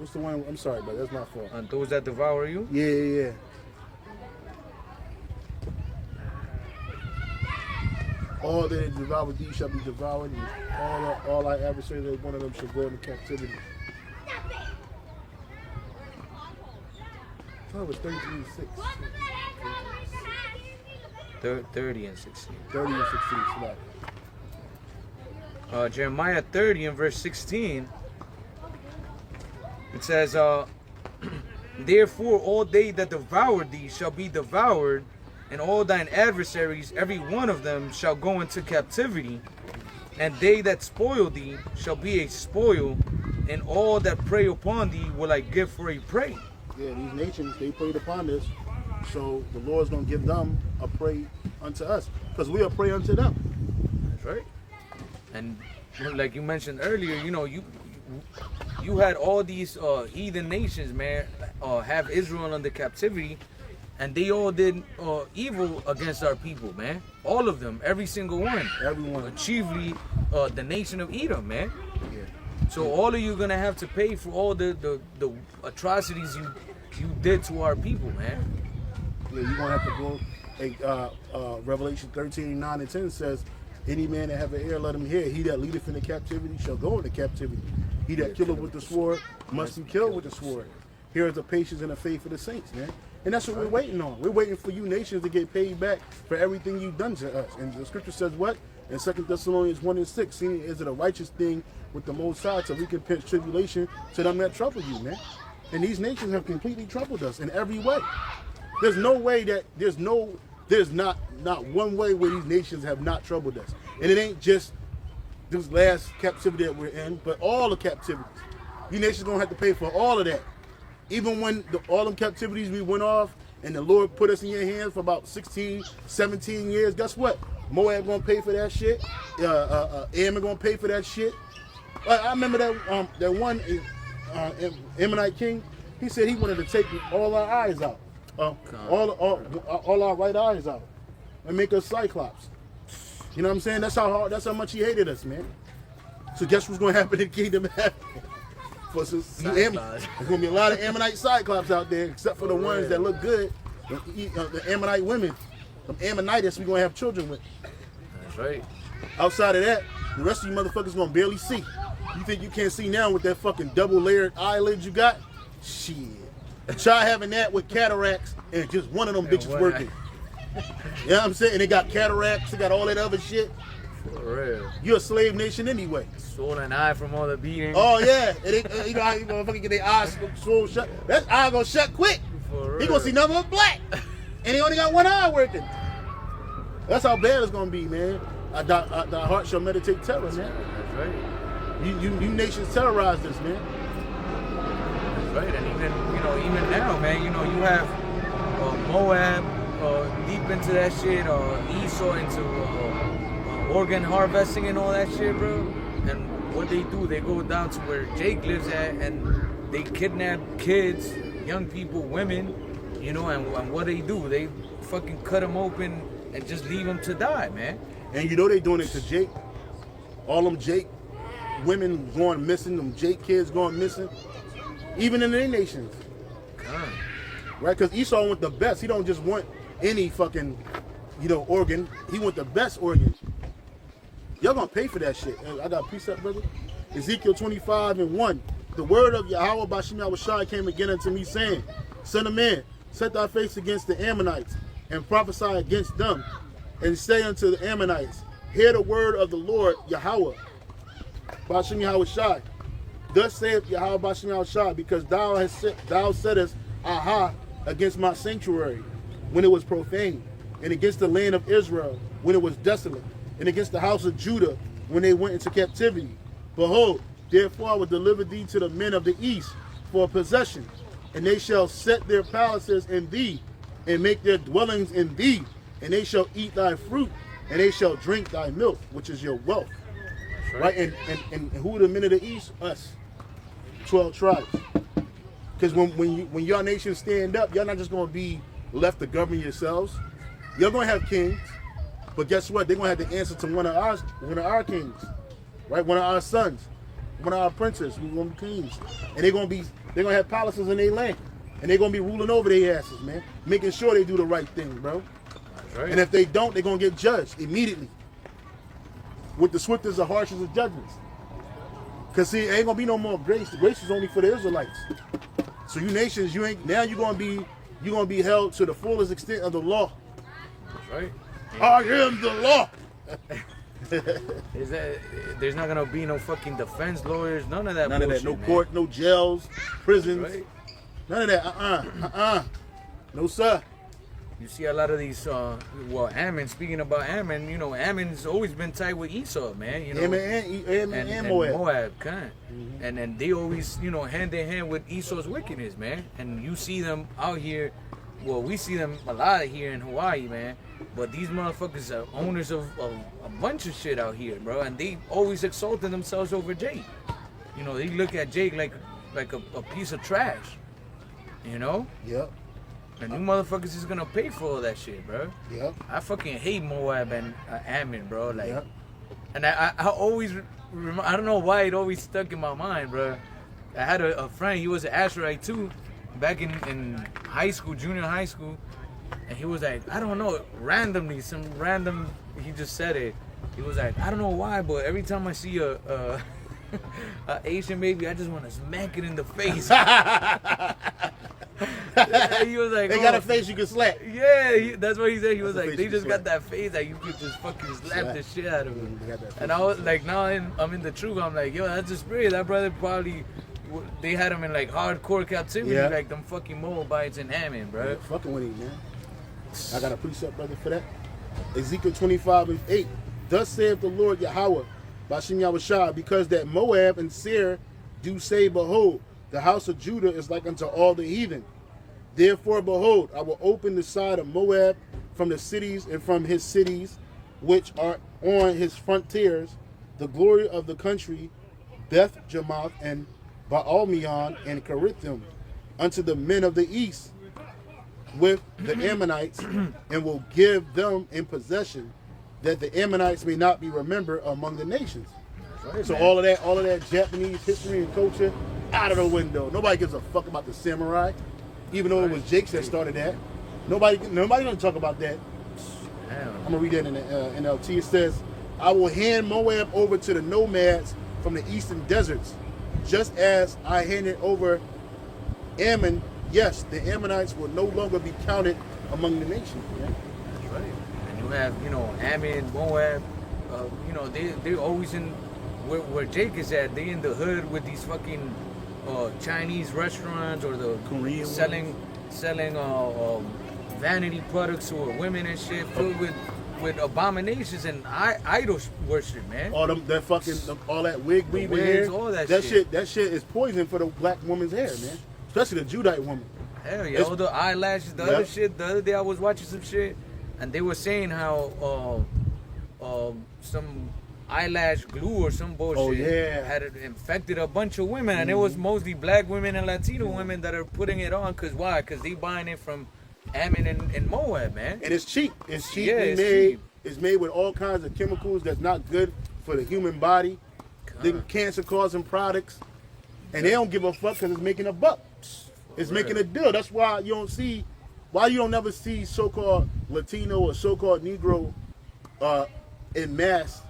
Speaker 1: What's the one? I'm sorry, but that's my fault.
Speaker 2: Those that devour you?"
Speaker 1: Yeah. All that devour thee shall be devoured, and all thy adversaries, one of them shall go into captivity. I thought it was 33 and 6.
Speaker 2: 30 and 16.
Speaker 1: 30 and 16, slap.
Speaker 2: Jeremiah 30 and verse 16, it says, "Therefore all they that devour thee shall be devoured, and all thine adversaries, every one of them, shall go into captivity, and they that spoil thee shall be a spoil, and all that prey upon thee will I give for a prey."
Speaker 1: Yeah, these nations, they preyed upon us, so the Lord's going to give them a prey unto us, because we are prey unto them.
Speaker 2: That's right. And like you mentioned earlier, you had all these heathen nations, man, have Israel under captivity, and they all did evil against our people, man. All of them, every single one.
Speaker 1: Everyone.
Speaker 2: Chiefly, the nation of Edom, man.
Speaker 1: Yeah.
Speaker 2: So all of you gonna have to pay for all the atrocities you did to our people, man.
Speaker 1: Yeah, you're gonna have to go. Revelation 13:9-10 says, "Any man that have an ear, let him hear. He that leadeth in the captivity shall go into captivity. He that killeth with the sword must be killed with the sword. Here is the patience and the faith of the saints, man." And that's what we're waiting on. We're waiting for you nations to get paid back for everything you've done to us. And the scripture says what? In 2 Thessalonians 1:6, seeing is it a righteous thing with the Most High to recompense tribulation to them that trouble you, man. And these nations have completely troubled us in every way. There's no way that there's not one way where these nations have not troubled us. And it ain't just this last captivity that we're in, but all the captivities. These nations gonna have to pay for all of that. Even when all them captivities we went off and the Lord put us in your hands for about 16, 17 years, guess what? Moab gonna pay for that shit. Ammon gonna pay for that shit. I remember that one Ammonite king, he said he wanted to take all our eyes out. All our right eyes out and make us cyclops. You know what I'm saying? That's how much he hated us, man. So guess what's gonna happen in the kingdom of heaven? There's gonna be a lot of Ammonite cyclops out there, except for the ones that look good. The Ammonite women, the Ammonites, we're gonna have children with.
Speaker 2: That's right.
Speaker 1: Outside of that, the rest of you motherfuckers gonna barely see. You think you can't see now with that fucking double layered eyelids you got? Shit. Try having that with cataracts and just one of them bitches working. You know what I'm saying? And they got cataracts, they got all that other shit.
Speaker 2: For real.
Speaker 1: You're a slave nation anyway.
Speaker 2: Swollen eye from all the beating.
Speaker 1: Oh yeah. And they, you know how you motherfuckers get their eyes swollen shut? That eye gonna shut quick. He gonna see nothing but black. And he only got one eye working. That's how bad it's gonna be, man. Thy heart shall meditate terror, man.
Speaker 2: That's right.
Speaker 1: You nations terrorize us, man.
Speaker 2: That's right. And even now, man, you have Moab deep into that shit, Esau into organ harvesting and all that shit, bro. And what they do, they go down to where Jake lives at and they kidnap kids, young people, women, and what they do, they fucking cut them open and just leave them to die, man.
Speaker 1: And you know they doing it to Jake. All them Jake women going missing, them Jake kids going missing, even in their nations. Right? Because Esau want the best. He don't just want any fucking, organ. He want the best organ. Y'all gonna pay for that shit. I got a precept, brother. Ezekiel 25:1. The word of Yahweh Bashim Yahushai came again unto me, saying, Son of man, set thy face against the Ammonites, and prophesy against them, and say unto the Ammonites, Hear the word of the Lord Yahweh Bashim Yahushai. Thus saith Yahweh Bashim Yahushai, because thou settest aha against my sanctuary when it was profaned, and against the land of Israel when it was desolate, and against the house of Judah when they went into captivity. Behold, therefore I will deliver thee to the men of the east for a possession, and they shall set their palaces in thee, and make their dwellings in thee, and they shall eat thy fruit, and they shall drink thy milk, which is your wealth. Right? And who are the men of the east? Us. 12 tribes. Because when your nation stand up, y'all not just going to be left to govern yourselves. You're going to have kings, but guess what? They're going to have to answer to one of our kings, right? One of our sons, one of our princes, who's going to be kings, and they're going to have palaces in their land, and they're going to be ruling over their asses, man, making sure they do the right thing, bro.
Speaker 2: That's right.
Speaker 1: And if they don't, they're going to get judged immediately with the swiftest and harshest of judgments. Because see, ain't gonna be no more grace. The grace is only for the Israelites. So you nations, you're gonna be held to the fullest extent of the law.
Speaker 2: That's right.
Speaker 1: I am the law.
Speaker 2: There's not gonna be no fucking defense lawyers, none of that.
Speaker 1: None
Speaker 2: bullshit,
Speaker 1: of that. No
Speaker 2: man.
Speaker 1: court, no jails, prisons.
Speaker 2: Right.
Speaker 1: None of that. No sir.
Speaker 2: You see a lot of these, Ammon, speaking about Ammon, Ammon's always been tight with Esau, man,
Speaker 1: Ammon and Moab.
Speaker 2: Moab, and they always, hand in hand with Esau's wickedness, man. And you see them out here, we see them a lot here in Hawaii, man. But these motherfuckers are owners of a bunch of shit out here, bro. And they always exalted themselves over Jake. They look at Jake like a piece of trash. You know?
Speaker 1: Yep.
Speaker 2: And you motherfuckers is gonna pay for all that shit, bro.
Speaker 1: Yep.
Speaker 2: I fucking hate Moab and Ammon, bro. Like,
Speaker 1: Yep.
Speaker 2: and I always, I don't know why it always stuck in my mind, bro. I had a friend, he was an Asherite too, back in high school, junior high school. And he was like, I don't know, randomly, he just said it. He was like, I don't know why, but every time I see a Asian baby, I just want to smack it in the face. He was like,
Speaker 1: they got a face you can slap.
Speaker 2: Yeah, that's what he said. He was
Speaker 1: That's
Speaker 2: like, they just got that face that you could just fucking slap the shit out of him. And I was like, now I'm in the truth. I'm like, yo, that's the spirit. That brother probably, they had him in like hardcore captivity, like them fucking Moabites in Ammon, bro.
Speaker 1: Yeah, fucking with him, man. I got a precept, brother, for that. Ezekiel 25:8. Thus saith the Lord Yahweh, Bashem Yahushua, because that Moab and Seir do say, behold, the house of Judah is like unto all the heathen. Therefore, behold, I will open the side of Moab from the cities and from his cities, which are on his frontiers, the glory of the country, Beth Jamath and Baalmeon and Kerithim, unto the men of the east with the Ammonites, and will give them in possession, that the Ammonites may not be remembered among the nations.
Speaker 2: Right,
Speaker 1: so
Speaker 2: man.
Speaker 1: all of that Japanese history and culture out of the window. Nobody gives a fuck about the samurai, even though it was Jakes that started that. Nobody gonna talk about that.
Speaker 2: Damn.
Speaker 1: I'm gonna read that in the NLT. It says, I will hand Moab over to the nomads from the eastern deserts, just as I handed over Ammon. Yes, the Ammonites will no longer be counted among the nations. Man.
Speaker 2: That's right. And you have, Ammon, Moab, they're always in where Jake is at. They in the hood with these fucking Chinese restaurants or the
Speaker 1: Korean
Speaker 2: selling vanity products or women and shit filled with abominations and idol worship, man.
Speaker 1: All that wig weaving
Speaker 2: wigs,
Speaker 1: hair,
Speaker 2: all that
Speaker 1: shit. That shit is poison for the black woman's hair, man. Especially the Judite woman.
Speaker 2: Hell yeah, all the eyelashes, the other shit. The other day I was watching some shit, and they were saying how some eyelash glue or some bullshit had infected a bunch of women, and it was mostly black women and Latino women that are putting it on. Cause why? Cause they buying it from Ammon and Moab, man.
Speaker 1: And it's cheap. It's cheap.
Speaker 2: Yeah,
Speaker 1: It's made with all kinds of chemicals that's not good for the human body. The cancer-causing products, and they don't give a fuck because it's making a buck. It's making a deal. That's why you don't never see so-called Latino or so-called Negro in mass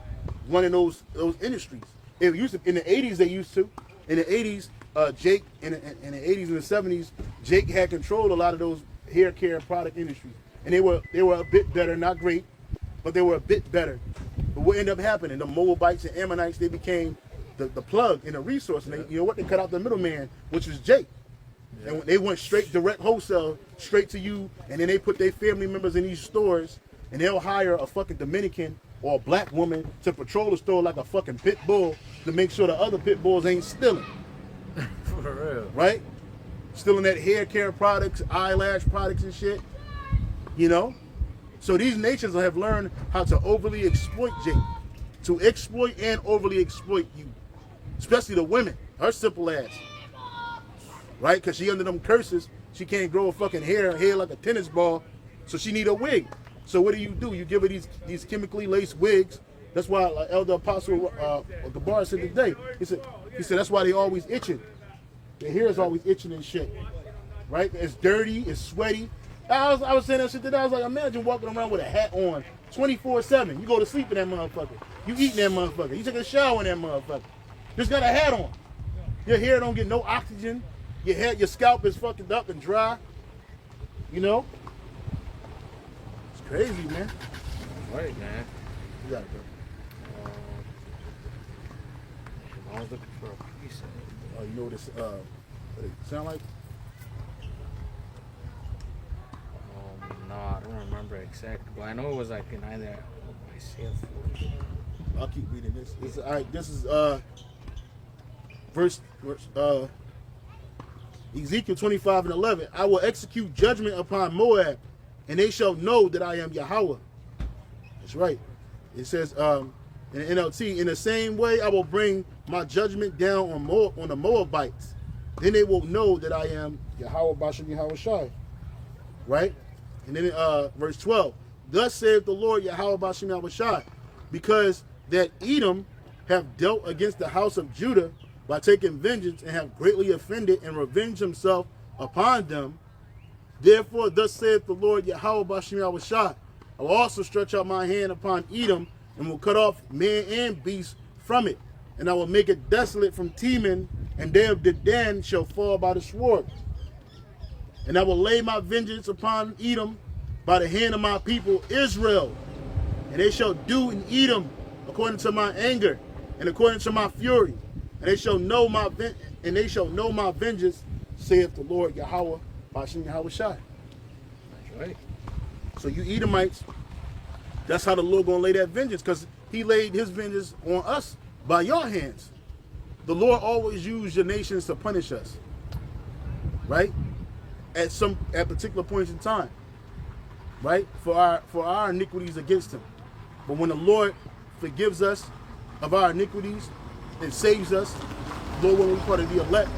Speaker 1: running those industries. It used to, in the 80s they used to. In the 80s, Jake in the 80s and the 70s, Jake had controlled a lot of those hair care product industries, and they were a bit better, not great, but they were a bit better. But what ended up happening? The Moabites and Ammonites, they became the plug and the resource, and they cut out the middleman, which was Jake. And they went straight direct wholesale, straight to you, and then they put their family members in these stores, and they'll hire a fucking Dominican or a black woman to patrol the store like a fucking pit bull to make sure the other pit bulls ain't stealing.
Speaker 2: For real.
Speaker 1: Right? Stealing that hair care products, eyelash products and shit. So these nations have learned how to overly exploit Jake. To exploit and overly exploit you. Especially the women. Her simple ass. Right? Because she under them curses. She can't grow a fucking hair like a tennis ball. So she need a wig. So what do? You give her these chemically laced wigs. That's why Elder Apostle Gabar said today. He said that's why they always itching. Their hair is always itching and shit. Right? It's dirty. It's sweaty. I was saying that shit today. I was like, imagine walking around with a hat on 24/7. You go to sleep in that motherfucker. You eat in that motherfucker. You take a shower in that motherfucker. Just got a hat on. Your hair don't get no oxygen. Your scalp is fucking up and dry. It's crazy, man.
Speaker 2: Right, man.
Speaker 1: You got it, bro.
Speaker 2: I was looking for a piece.
Speaker 1: Oh, you know what it sound like?
Speaker 2: No, I don't remember exactly, but I know it was like in either myself.
Speaker 1: I'll keep reading this. All right, this is verse Ezekiel 25:11. I will execute judgment upon Moab, and they shall know that I am Yahweh. That's right. It says in the NLT, in the same way I will bring my judgment down on the Moabites, Then they will know that I am Yahweh Bashem Yahweh Shai. Right? And then verse 12. Thus saith the Lord Yahweh Bashem Yahweh Shai, because that Edom have dealt against the house of Judah by taking vengeance and have greatly offended and revenged himself upon them. Therefore, thus saith the Lord Yahweh Bashem Yahweh Shai, I will also stretch out my hand upon Edom and will cut off man and beast from it. And I will make it desolate from Teman, and they of Dedan shall fall by the sword. And I will lay my vengeance upon Edom by the hand of my people Israel. And they shall do in Edom according to my anger and according to my fury. And they shall know my vengeance, saith the Lord Yahweh Bashem Yahweh Shai.
Speaker 2: That's right.
Speaker 1: So you Edomites, that's how the Lord gonna lay that vengeance, because he laid his vengeance on us by your hands. The Lord always used your nations to punish us, right? At particular points in time, right? For our iniquities against him. But when the Lord forgives us of our iniquities and saves us, Lord, when we're part of the elect,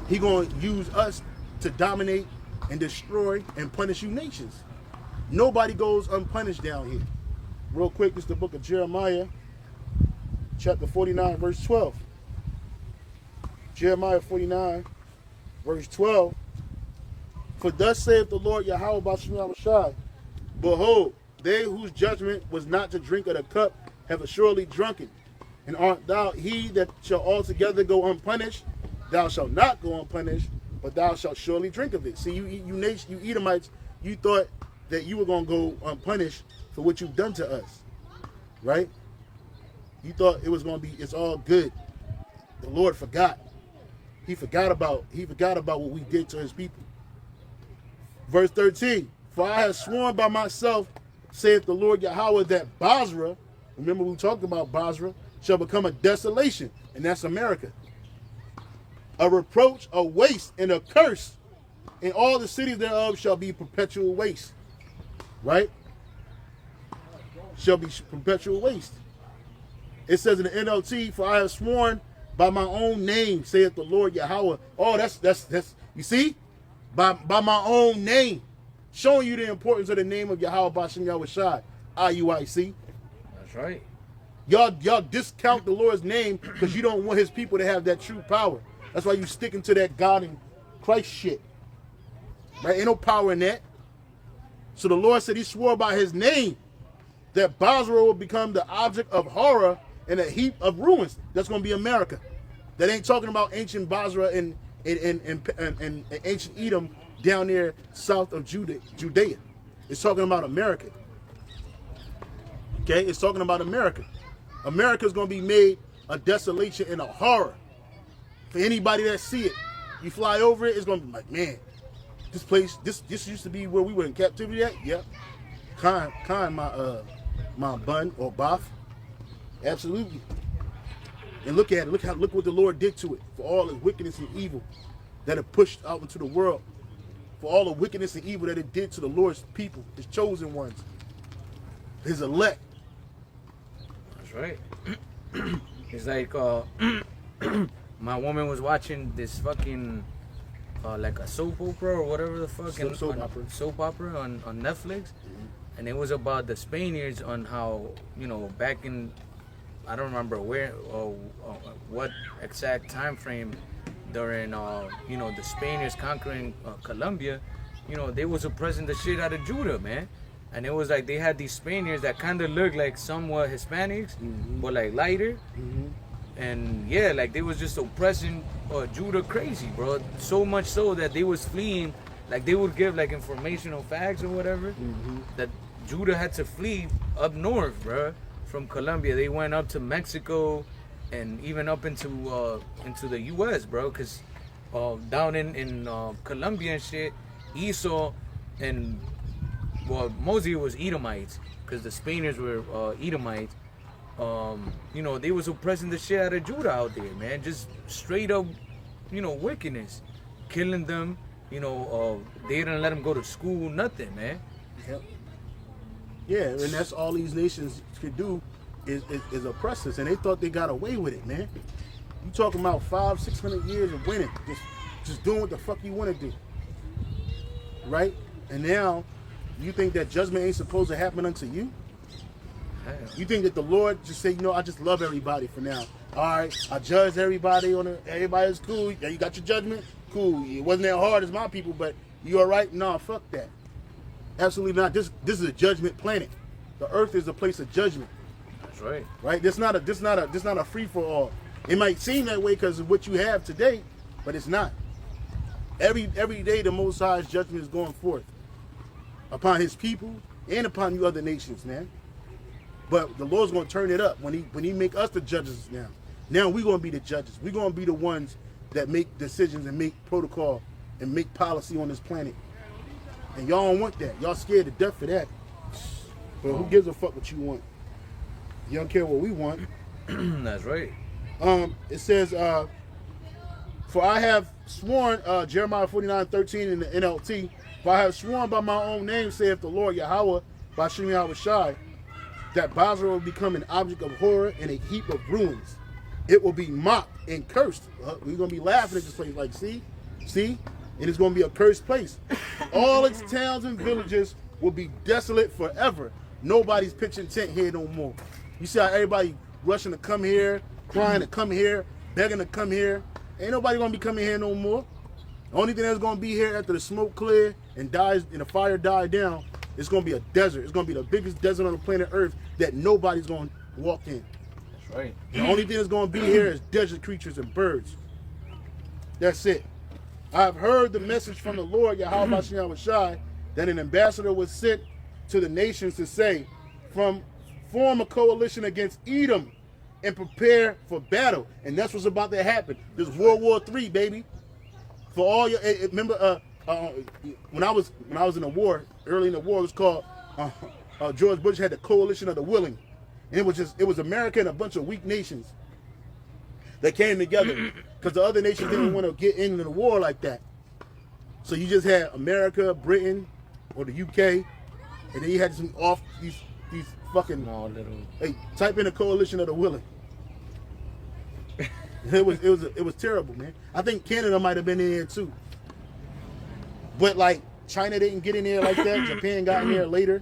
Speaker 1: he gonna use us to dominate and destroy and punish you nations. Nobody goes unpunished down here. Real quick, it's the book of Jeremiah, chapter 49, verse 12. Jeremiah 49, verse 12. For thus saith the Lord Yahweh Bashem Yahweh Shai, behold, they whose judgment was not to drink of the cup have assuredly drunken. And art thou he that shall altogether go unpunished? Thou shalt not go unpunished, but thou shalt surely drink of it. See, you Edomites, you thought that you were going to go unpunished for what you've done to us, right? You thought it was going to be, it's all good. The Lord forgot. He forgot about what we did to his people. Verse 13, for I have sworn by myself, saith the Lord Yahweh, that Basra, remember we talked about Basra, shall become a desolation, and that's America. A reproach, a waste, and a curse, and all the cities thereof shall be perpetual waste. Right? Shall be perpetual waste. It says in the NLT, for I have sworn by my own name, saith the Lord Yahweh. Oh, that's you see? By my own name. Showing you the importance of the name of Yahweh Bashem Yahweh Shai. IUIC.
Speaker 2: That's right.
Speaker 1: Y'all discount the Lord's name because you don't want his people to have that true power. That's why you sticking to that God and Christ shit. Right? Ain't no power in that. So the Lord said he swore by his name that Basra will become the object of horror and a heap of ruins. That's going to be America. That ain't talking about ancient Basra and ancient Edom down there south of Judea. It's talking about America. Okay? It's talking about America. America's going to be made a desolation and a horror. For anybody that see it, you fly over it, it's going to be like, man, this place, this used to be where we were in captivity at? Yep. My bun or boff. Absolutely. And look at it. Look what the Lord did to it. For all his wickedness and evil that it pushed out into the world. For all the wickedness and evil that it did to the Lord's people, his chosen ones, his elect.
Speaker 2: That's right. It's like my woman was watching this fucking like a soap opera or whatever the fuck, soap opera on Netflix, and it was about the Spaniards, on how, you know, back in, I don't remember where or what exact time frame during you know, the Spaniards conquering Colombia, you know, they was oppressing the shit out of Judah, man. And it was like they had these Spaniards that kind of looked like somewhat Hispanics, but like lighter. And yeah, like they was just oppressing Judah crazy, bro. So much so that they was fleeing. Like they would give like informational facts or whatever, that Judah had to flee up north, bro, from Colombia. They went up to Mexico and even up into the U.S., bro, because down in Colombia and shit, Esau and, well, mostly it was Edomites, because the Spaniards were Edomites. You know, they was oppressing the shit out of Judah out there, man. Just straight up, you know, wickedness, killing them. You know, they didn't let them go to school, nothing, man.
Speaker 1: Yep. Yeah, and that's all these nations could do is oppress us, and they thought they got away with it, man. You talking about 500-600 years of winning, just doing what the fuck you want to do, right? And now, you think that judgment ain't supposed to happen unto you? You think that the Lord just say, you know, I just love everybody for now. All right, I judge everybody everybody's cool. Yeah, you got your judgment, cool. It wasn't that hard as my people, but you all right? No, fuck that. Absolutely not. This is a judgment planet. The earth is a place of judgment.
Speaker 2: That's right.
Speaker 1: Right? This not a free for all. It might seem that way because of what you have today, but it's not. Every day the Most High's judgment is going forth upon His people and upon you other nations, man. But the Lord's going to turn it up when He make us the judges now. Now we're going to be the judges. We're going to be the ones that make decisions and make protocol and make policy on this planet. And y'all don't want that. Y'all scared to death for that. But who gives a fuck what you want? You don't care what we want.
Speaker 2: That's right.
Speaker 1: It says, for I have sworn, Jeremiah 49:13 in the NLT, for I have sworn by my own name, saith the Lord Yahweh, by Shem Yahushai, that Basra will become an object of horror and a heap of ruins. It will be mocked and cursed. We're going to be laughing at this place like, see? And it's going to be a cursed place. All its towns and villages will be desolate forever. Nobody's pitching tent here no more. You see how everybody rushing to come here, crying to come here, begging to come here. Ain't nobody going to be coming here no more. The only thing that's going to be here after the smoke clear and the fire died down, it's going to be a desert. It's going to be the biggest desert on the planet Earth that nobody's going to walk in.
Speaker 2: That's right.
Speaker 1: The only thing that's going to be here is desert creatures and birds. That's it. I've heard the message from the Lord, Yahweh Bashem Yahushai, that an ambassador was sent to the nations to say, form a coalition against Edom and prepare for battle. And that's what's about to happen. This World War III, baby. For all your, remember, when I was in the war, early in the war, it was called, George Bush had the Coalition of the Willing. And it was America and a bunch of weak nations that came together because the other nations didn't want to get into the war like that. So you just had America, Britain, or the UK, and then you had these fucking hey, type in a Coalition of the Willing. It was terrible, man. I think Canada might have been in there too, but like China didn't get in there like that. Japan got in there later.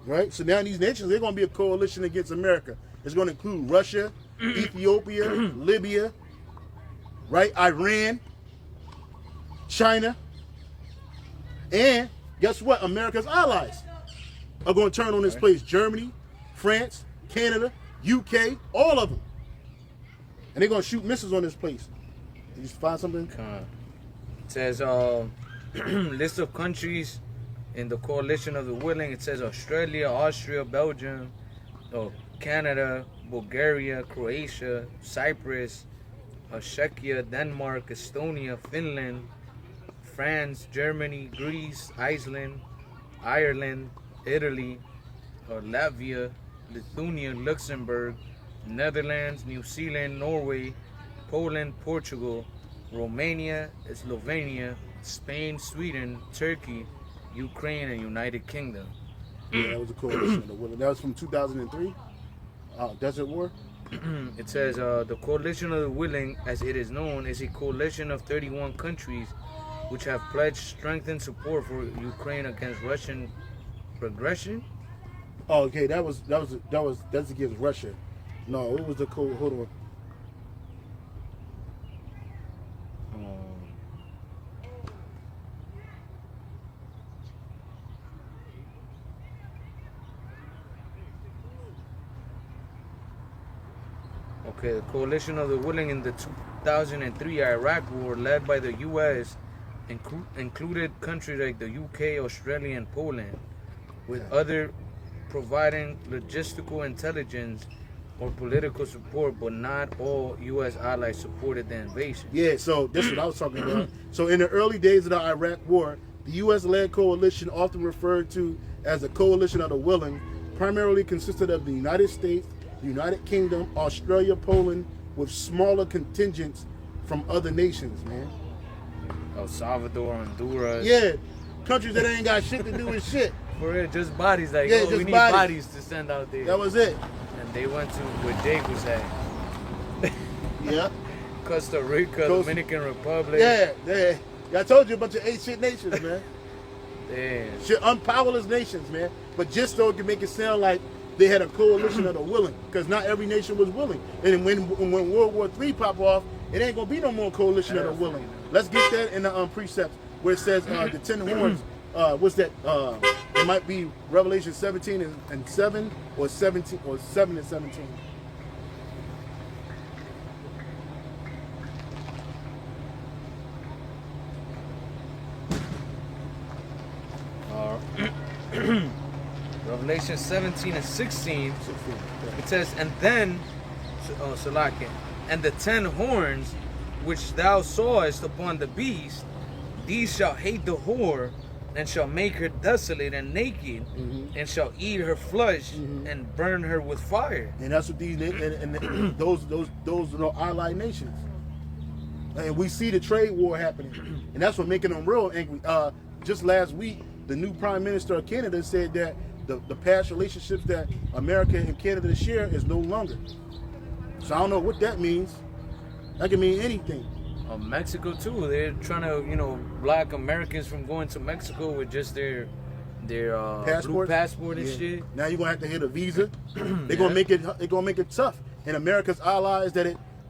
Speaker 1: Right? So now these nations, they're going to be a coalition against America. It's going to include Russia, Ethiopia, Libya, right? Iran, China. And guess what? America's allies are going to turn on this place. Germany, France, Canada, UK, all of them. And they're going to shoot missiles on this place. Did you find something?
Speaker 2: It says, list of countries in the Coalition of the Willing. It says Australia, Austria, Belgium, Canada, Bulgaria, Croatia, Cyprus, Czechia, Denmark, Estonia, Finland, France, Germany, Greece, Iceland, Ireland, Italy, Latvia, Lithuania, Luxembourg, Netherlands, New Zealand, Norway, Poland, Portugal, Romania, Slovenia, Spain, Sweden, Turkey, Ukraine, and United Kingdom.
Speaker 1: Yeah, that was a coalition of the Willing. That was from 2003, Desert War.
Speaker 2: It says the Coalition of the Willing, as it is known, is a coalition of 31 countries which have pledged strengthened support for Ukraine against Russian aggression.
Speaker 1: Oh, okay, that's against Russia. No, it was the hold on.
Speaker 2: Okay, the Coalition of the Willing in the 2003 Iraq War, led by the U.S., included countries like the UK, Australia, and Poland, with other providing logistical intelligence or political support, but not all U.S. allies supported the invasion.
Speaker 1: Yeah, so this is what I was talking about. So in the early days of the Iraq War, the U.S.-led coalition, often referred to as the Coalition of the Willing, primarily consisted of the United States, the United Kingdom, Australia, Poland, with smaller contingents from other nations, man.
Speaker 2: El Salvador, Honduras.
Speaker 1: Yeah, countries that ain't got shit to do with shit.
Speaker 2: for it, just bodies. Like,
Speaker 1: Yeah,
Speaker 2: we
Speaker 1: just
Speaker 2: need
Speaker 1: bodies.
Speaker 2: bodies to send out there.
Speaker 1: That was it.
Speaker 2: And they went to where Jake was at.
Speaker 1: Yeah.
Speaker 2: Costa Rica, Dominican Republic.
Speaker 1: Yeah. I told you a bunch of ain't shit nations, man.
Speaker 2: Damn.
Speaker 1: Shit, unpowerless nations, man. But just so it can make it sound like they had a coalition of the willing, because not every nation was willing. And when World War III pop off, it ain't gonna be no more coalition of the willing. Let's get that in the precepts where it says the 10 horns. What's that? It might be Revelation 17 and 7, or 17 or 7 and 17.
Speaker 2: Revelation 17 and 16.
Speaker 1: 16. Yeah.
Speaker 2: It says, and then, Salakia, and the 10 horns which thou sawest upon the beast, these shall hate the whore, and shall make her desolate and naked, and shall eat her flesh, and burn her with fire.
Speaker 1: And that's what these and those are allied nations. And we see the trade war happening, and that's what making them real angry. Just last week, the new Prime Minister of Canada said that the past relationships that America and Canada share is no longer. So I don't know what that means. That can mean anything.
Speaker 2: Mexico too. They're trying to, block Americans from going to Mexico with just their blue passport and shit.
Speaker 1: Now you're gonna have to hit a visa. They're gonna make it tough. And America's allies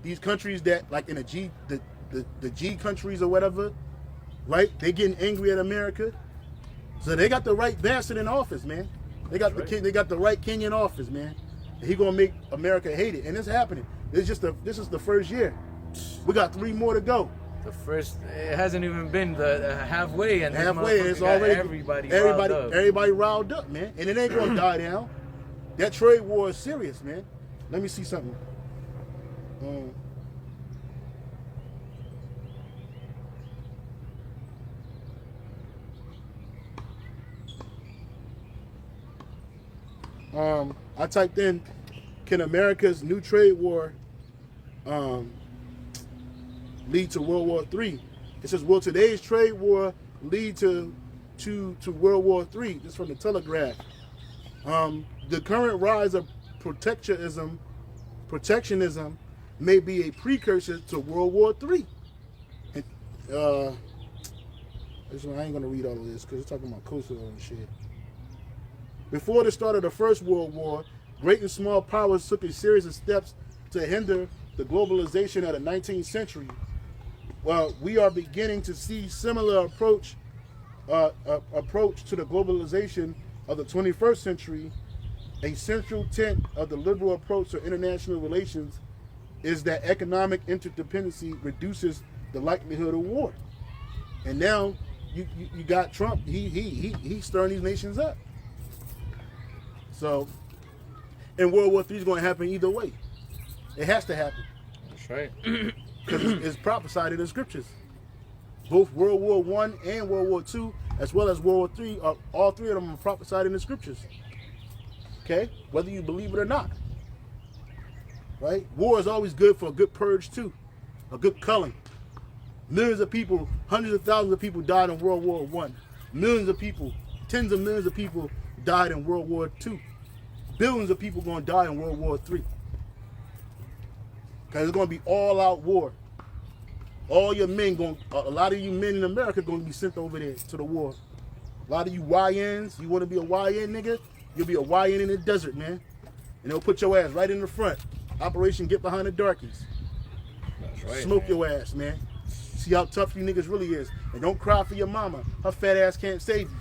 Speaker 1: these countries that like in the G countries or whatever, right? They getting angry at America. So they got the right bastard in office, man. They got they got the right king in office, man. He gonna make America hate it, and it's happening. This is the first year. We got 3 more to go.
Speaker 2: It hasn't even been the halfway, and
Speaker 1: it's already everybody riled up, man. And it ain't gonna die down. That trade war is serious, man. Let me see something. I typed in, can America's new trade war lead to World War III? It says, will today's trade war lead to World War III? This is from the Telegraph. The current rise of protectionism may be a precursor to World War III. And, I ain't gonna read all of this because it's talking about coastal and shit. Before the start of the First World War, great and small powers took a series of steps to hinder the globalization of the 19th century. Well, we are beginning to see similar approach to the globalization of the 21st century. A central tenet of the liberal approach to international relations is that economic interdependency reduces the likelihood of war. And now you got Trump. He's stirring these nations up. So, and World War III is going to happen either way. It has to happen.
Speaker 2: That's right.
Speaker 1: Because it's prophesied in the scriptures. Both World War I and World War II, as well as World War III, all 3 of them are prophesied in the scriptures. Okay? Whether you believe it or not. Right? War is always good for a good purge too. A good culling. Millions of people, hundreds of thousands of people died in World War I. Millions of people, tens of millions of people died in World War II. Billions of people going to die in World War III. Because it's going to be all-out war. All your men a lot of you men in America going to be sent over there to the war. A lot of you YNs, you want to be a YN nigga? You'll be a YN in the desert, man. And they'll put your ass right in the front. Operation Get Behind the Darkies.
Speaker 2: That's right.
Speaker 1: Smoke your ass, man. See how tough you niggas really is. And don't cry for your mama. Her fat ass can't save you.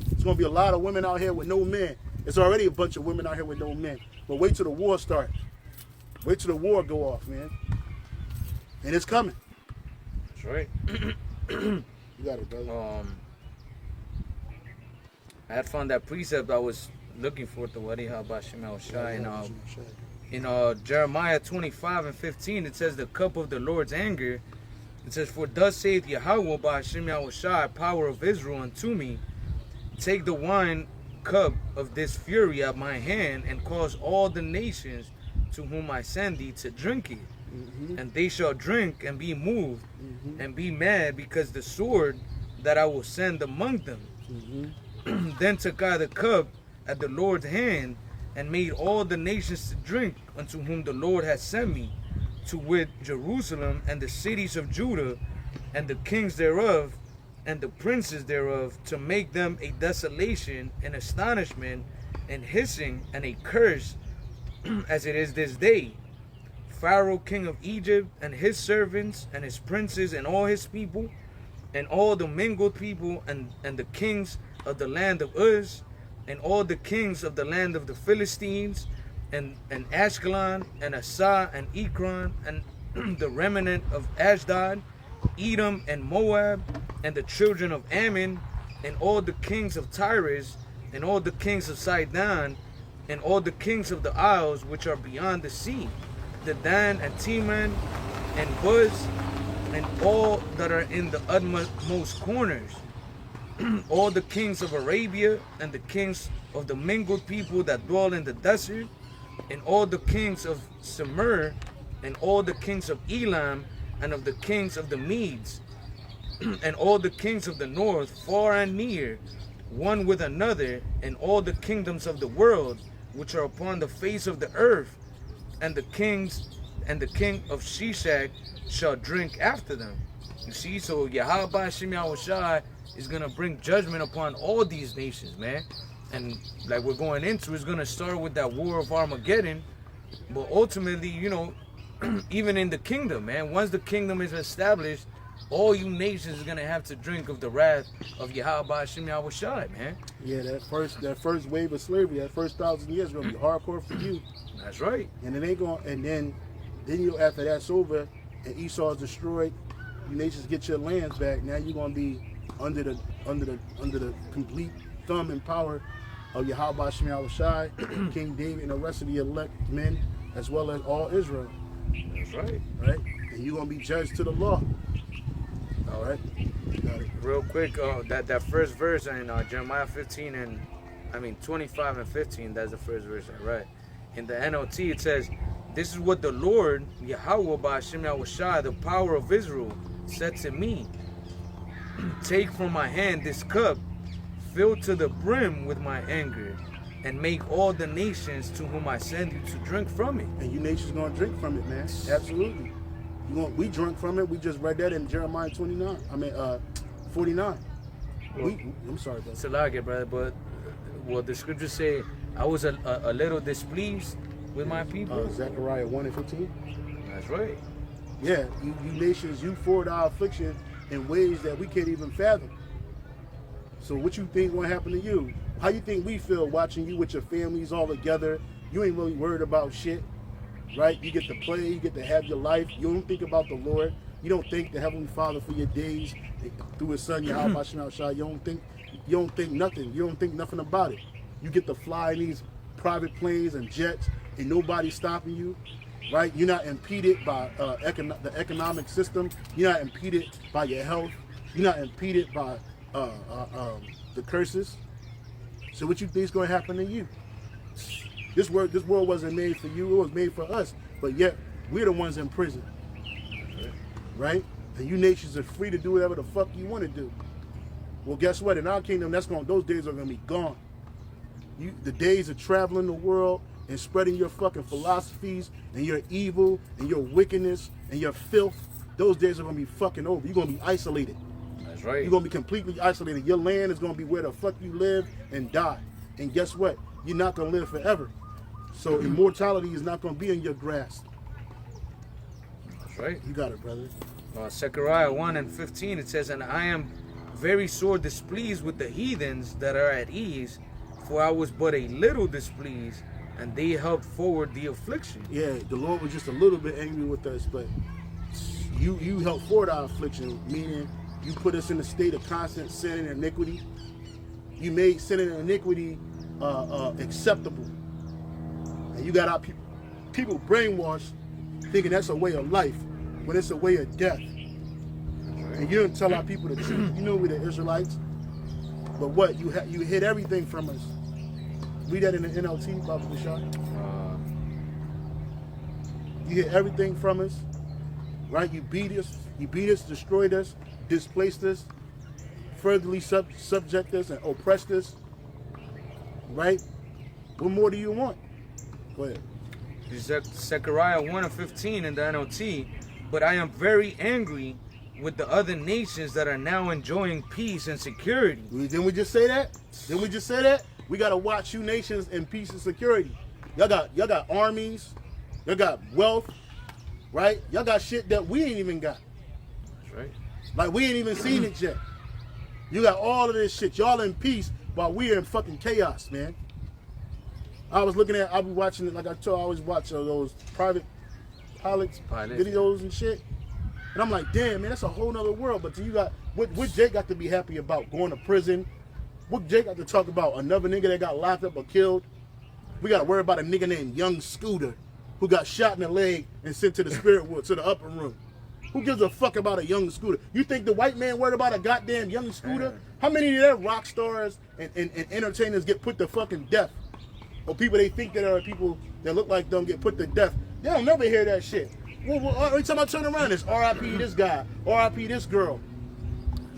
Speaker 1: There's going to be a lot of women out here with no men. There's already a bunch of women out here with no men. But wait till the war starts. Wait till the war go off, man. And it's coming.
Speaker 2: That's right.
Speaker 1: You got it, brother.
Speaker 2: I had found that precept I was looking for, the Wadiha GMSHAWAII. In Jeremiah 25 and 15, it says, the cup of the Lord's anger. It says, for thus saith Yahweh by GMSHAWAII, power of Israel, unto me, take the wine cup of this fury at my hand, and cause all the nations to whom I send thee to drink it. And they shall drink and be moved and be mad because the sword that I will send among them. Then took I the cup at the Lord's hand, and made all the nations to drink unto whom the Lord had sent me, to wit, Jerusalem and the cities of Judah, and the kings thereof, and the princes thereof, to make them a desolation, and astonishment, and hissing, and a curse, as it is this day. Pharaoh king of Egypt, and his servants, and his princes, and all his people, and all the mingled people, and the kings of the land of Uz, and all the kings of the land of the Philistines, and Ashkelon, and Asa, and Ekron, and the remnant of Ashdod, Edom, and Moab, and the children of Ammon, and all the kings of Tyrus, and all the kings of Sidon, and all the kings of the isles which are beyond the sea, the Dan, and Teman, and Buz, and all that are in the utmost corners, all the kings of Arabia, and the kings of the mingled people that dwell in the desert, and all the kings of Semir, and all the kings of Elam, and of the kings of the Medes, and all the kings of the north, far and near, one with another, and all the kingdoms of the world, which are upon the face of the earth, and the kings, and the king of Shishak shall drink after them. You see, so Yahweh Hashem Yahushai is going to bring judgment upon all these nations, man. And like we're going into, it's going to start with that war of Armageddon. But ultimately, you know, even in the kingdom, man, once the kingdom is established, all you nations are going to have to drink of the wrath of Yahweh Hashem Yahushai, man.
Speaker 1: Yeah, that first wave of slavery, that first 1,000 years is going to be hardcore for you.
Speaker 2: That's right.
Speaker 1: And it ain't going, and then you, after that's over and Esau is destroyed, you nations get your lands back. Now you're going to be under the complete thumb and power of Yahweh Hashem Yahushai, King David, and the rest of the elect men, as well as all Israel.
Speaker 2: That's right.
Speaker 1: Right? And you're going to be judged to the law. All right? Got it.
Speaker 2: Real quick, that first verse in Jeremiah 15 and 25 and 15, that's the first verse I read. In the NLT it says, "This is what the Lord, Yahweh Ba'ashem Yahushai, the power of Israel, said to me. Take from my hand this cup, fill to the brim with my anger, and make all the nations to whom I send you to drink from it."
Speaker 1: And you nations going to drink from it, man. Absolutely. We drink from it. We just read that in Jeremiah 49. 49. I'm sorry, brother.
Speaker 2: It's a lot, brother, but what the scriptures say, I was a little displeased with my people.
Speaker 1: Zechariah 1 and 15.
Speaker 2: That's right.
Speaker 1: Yeah, you nations, you forward our affliction in ways that we can't even fathom. So what you think going to happen to you? How you think we feel watching you with your families all together? You ain't really worried about shit, right? You get to play, you get to have your life. You don't think about the Lord. You don't thank the Heavenly Father for your days through His Son, Yahweh Hashem Yahushai. You don't think nothing. You don't think nothing about it. You get to fly in these private planes and jets, and nobody's stopping you, right? You're not impeded by the economic system. You're not impeded by your health. You're not impeded by the curses. So what you think is going to happen to you? This world wasn't made for you. It was made for us. But yet we're the ones in prison, right? And you nations are free to do whatever the fuck you want to do. Well, guess what? In our kingdom, those days are going to be gone. The days of traveling the world and spreading your fucking philosophies and your evil and your wickedness and your filth, those days are going to be fucking over. You're going to be isolated.
Speaker 2: That's right.
Speaker 1: You're going to be completely isolated. Your land is going to be where the fuck you live and die. And guess what? You're not going to live forever. So immortality is not going to be in your grasp.
Speaker 2: That's right.
Speaker 1: You got it, brother.
Speaker 2: Zechariah 1 and 15, it says, "And I am very sore displeased with the heathens that are at ease, for I was but a little displeased, and they helped forward the affliction."
Speaker 1: Yeah, the Lord was just a little bit angry with us, but you helped forward our affliction, meaning you put us in a state of constant sin and iniquity. You made sin and iniquity acceptable. And you got our people brainwashed, thinking that's a way of life, when it's a way of death. And you didn't tell our people the truth. You knew we the Israelites. But what? You hid everything from us. Read that in the NLT, Baba Bashar. You hid everything from us, right? You beat us, destroyed us, displaced us furtherly subject us and oppress us, right? What more do you want? Go ahead.
Speaker 2: Zechariah 1:15 in the NLT, but I am very angry with the other nations that are now enjoying peace and security.
Speaker 1: Didn't we just say that? Didn't we just say that? We gotta watch you nations in peace and security. Y'all got armies, y'all got wealth, right? Y'all got shit that we ain't even got.
Speaker 2: That's right.
Speaker 1: Like we ain't even seen it yet. You got all of this shit. Y'all in peace while we're in fucking chaos, man. I'll be watching it, like I told, I always watch those private pilots videos and shit. And I'm like, damn, man, that's a whole nother world. But you got, what Jake got to be happy about? Going to prison. What Jake got to talk about? Another nigga that got locked up or killed. We got to worry about a nigga named Young Scooter who got shot in the leg and sent to the spirit world, to the upper room. Who gives a fuck about a Young Scooter? You think the white man worried about a goddamn Young Scooter? How many of their rock stars and entertainers get put to fucking death? Or people they think that are people that look like them get put to death? They don't never hear that shit. Well, every time I turn around, it's R.I.P. this guy, R.I.P. this girl.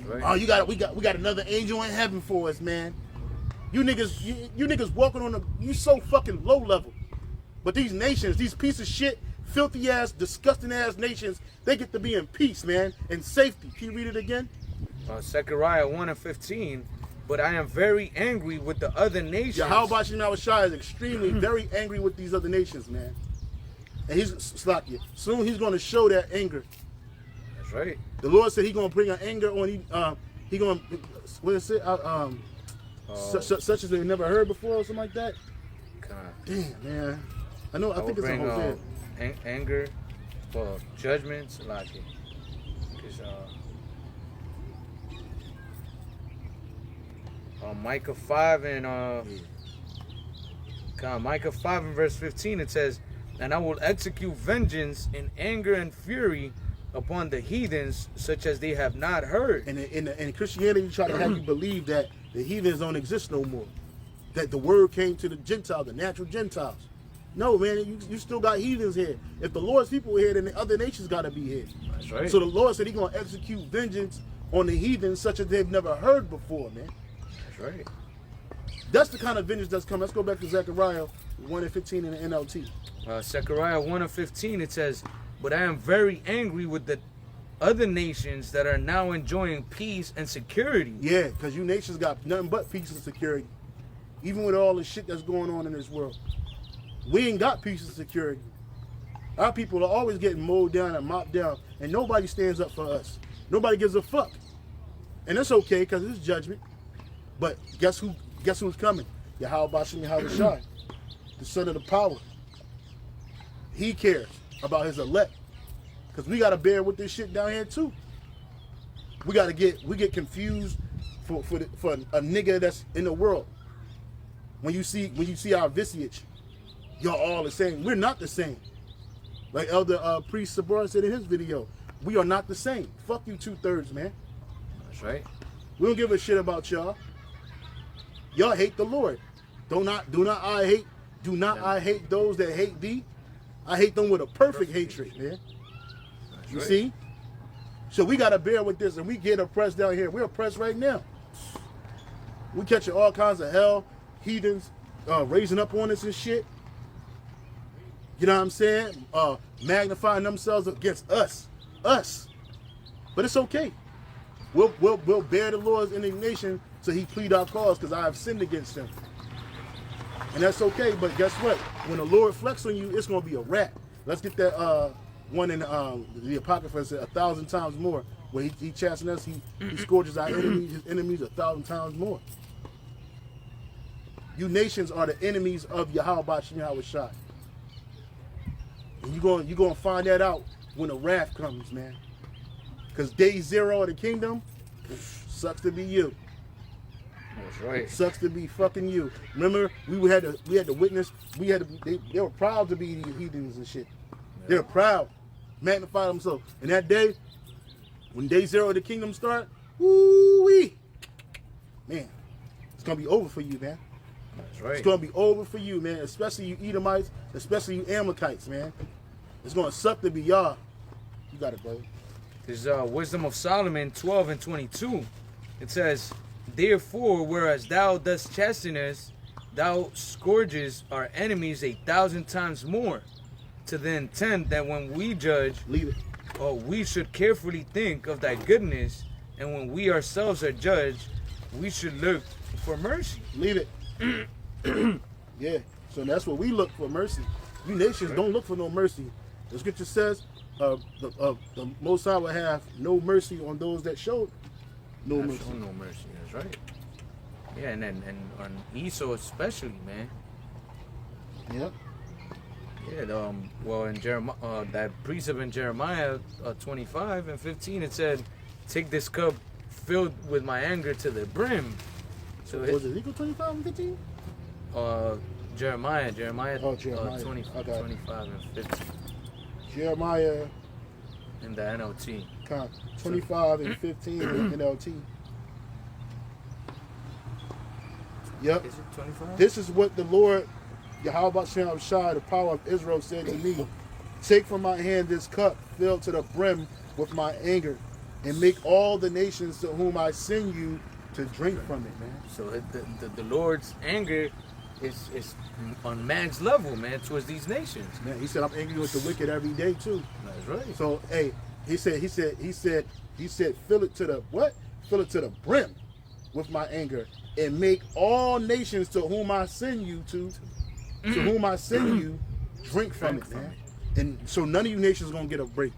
Speaker 1: Right. Oh, we got another angel in heaven for us, man. You niggas walking on you so fucking low level. But these nations, these piece of shit, filthy ass, disgusting ass nations, they get to be in peace, man, and safety. Can you read it again?
Speaker 2: Zechariah 1:15. But I am very angry with the other nations.
Speaker 1: Yahweh Shai is extremely very angry with these other nations, man. And soon he's going to show that anger.
Speaker 2: That's right.
Speaker 1: The Lord said he's going to bring an anger on he going to, what is it? Such as they've never heard before or something like that. Damn, man. I think it's a whole thing.
Speaker 2: Anger for judgments, like it. Because Micah 5 and Micah 5 and verse 15, it says, and I will execute vengeance in anger and fury upon the heathens, such as they have not heard.
Speaker 1: And in Christianity, you try to have you believe that the heathens don't exist no more. That the word came to the Gentiles, the natural Gentiles. No, man, you still got heathens here. If the Lord's people are here, then the other nations got to be here.
Speaker 2: That's right.
Speaker 1: So the Lord said he's going to execute vengeance on the heathens, such as they've never heard before, man.
Speaker 2: That's right.
Speaker 1: That's the kind of vengeance that's coming. Let's go back to Zechariah 1:15 in the NLT.
Speaker 2: Zechariah 1:15, it says, but I am very angry with the other nations that are now enjoying peace and security.
Speaker 1: Yeah, because you nations got nothing but peace and security. Even with all the shit that's going on in this world. We ain't got peace and security. Our people are always getting mowed down and mopped down, and nobody stands up for us. Nobody gives a fuck. And that's okay, because it's judgment. But guess who's coming? Yahweh Shai, the son of the power. He cares about his elect. Because we got to bear with this shit down here too. We get confused for a nigga that's in the world. When you see our visage, y'all all the same. We're not the same. Like Elder Priest Sabora said in his video, we are not the same. Fuck you 2/3, man.
Speaker 2: That's right.
Speaker 1: We don't give a shit about y'all. Y'all hate the Lord. Do not I hate those that hate thee. I hate them with a perfect hatred, man.
Speaker 2: That's
Speaker 1: you
Speaker 2: right.
Speaker 1: see? So we got to bear with this, and we get oppressed down here. We're oppressed right now. We catching all kinds of hell, heathens, raising up on us and shit. You know what I'm saying? Magnifying themselves against us. But it's okay. We'll bear the Lord's indignation till he plead our cause, because I have sinned against him. And that's okay, but guess what? When the Lord flex on you, it's going to be a wrap. Let's get that one in the Apocrypha, said 1,000 times more. Where he chastising us, he scourges our enemies, his enemies 1,000 times more. You nations are the enemies of Yahweh Shai. And you're going to find that out when the wrath comes, man. Because day 0 of the kingdom, sucks to be you.
Speaker 2: That's right.
Speaker 1: Sucks to be fucking you. Remember, we had to witness. They were proud to be these heathens and shit. Yeah. They were proud, magnify themselves. And that day, when day 0 of the kingdom start, woo-wee, man, it's gonna be over for you, man.
Speaker 2: That's right.
Speaker 1: It's gonna be over for you, man. Especially you Edomites, especially you Amalekites, man. It's gonna suck to be y'all. You got it, brother.
Speaker 2: There's Wisdom of Solomon 12 and 22. It says, therefore, whereas thou dost chasten us, thou scourges our enemies 1,000 times more, to the intent that when we judge, we should carefully think of thy goodness, and when we ourselves are judged, we should look for mercy.
Speaker 1: Leave it. Yeah. So that's what we look for, mercy. You nations don't look for no mercy. The scripture says, the Most High will have no mercy on those that showed no mercy.
Speaker 2: No mercy. That's right. Yeah, and on Esau especially, man.
Speaker 1: Yep.
Speaker 2: Yeah. Well, in Jeremiah, that precept in Jeremiah 25 and 15, it said, "Take this cup filled with my anger to the brim." So
Speaker 1: was it Ezekiel 25 and 15?
Speaker 2: Jeremiah
Speaker 1: 25
Speaker 2: and 15.
Speaker 1: Jeremiah
Speaker 2: in the NLT.
Speaker 1: 25 and 15 in NLT. Yep.
Speaker 2: Is it 25?
Speaker 1: This is what the Lord, Yahweh Shem Shai, the power of Israel, said to me. Take from my hand this cup filled to the brim with my anger, and make all the nations to whom I send you to drink from it, man.
Speaker 2: So the Lord's anger is on man's level, man, towards these nations.
Speaker 1: Man, he said, I'm angry with the wicked every day too.
Speaker 2: That's right.
Speaker 1: So, hey, he said, fill it to the what? Fill it to the brim with my anger, and make all nations to whom I send you drink from it, man. And so none of you nations are gonna get a break.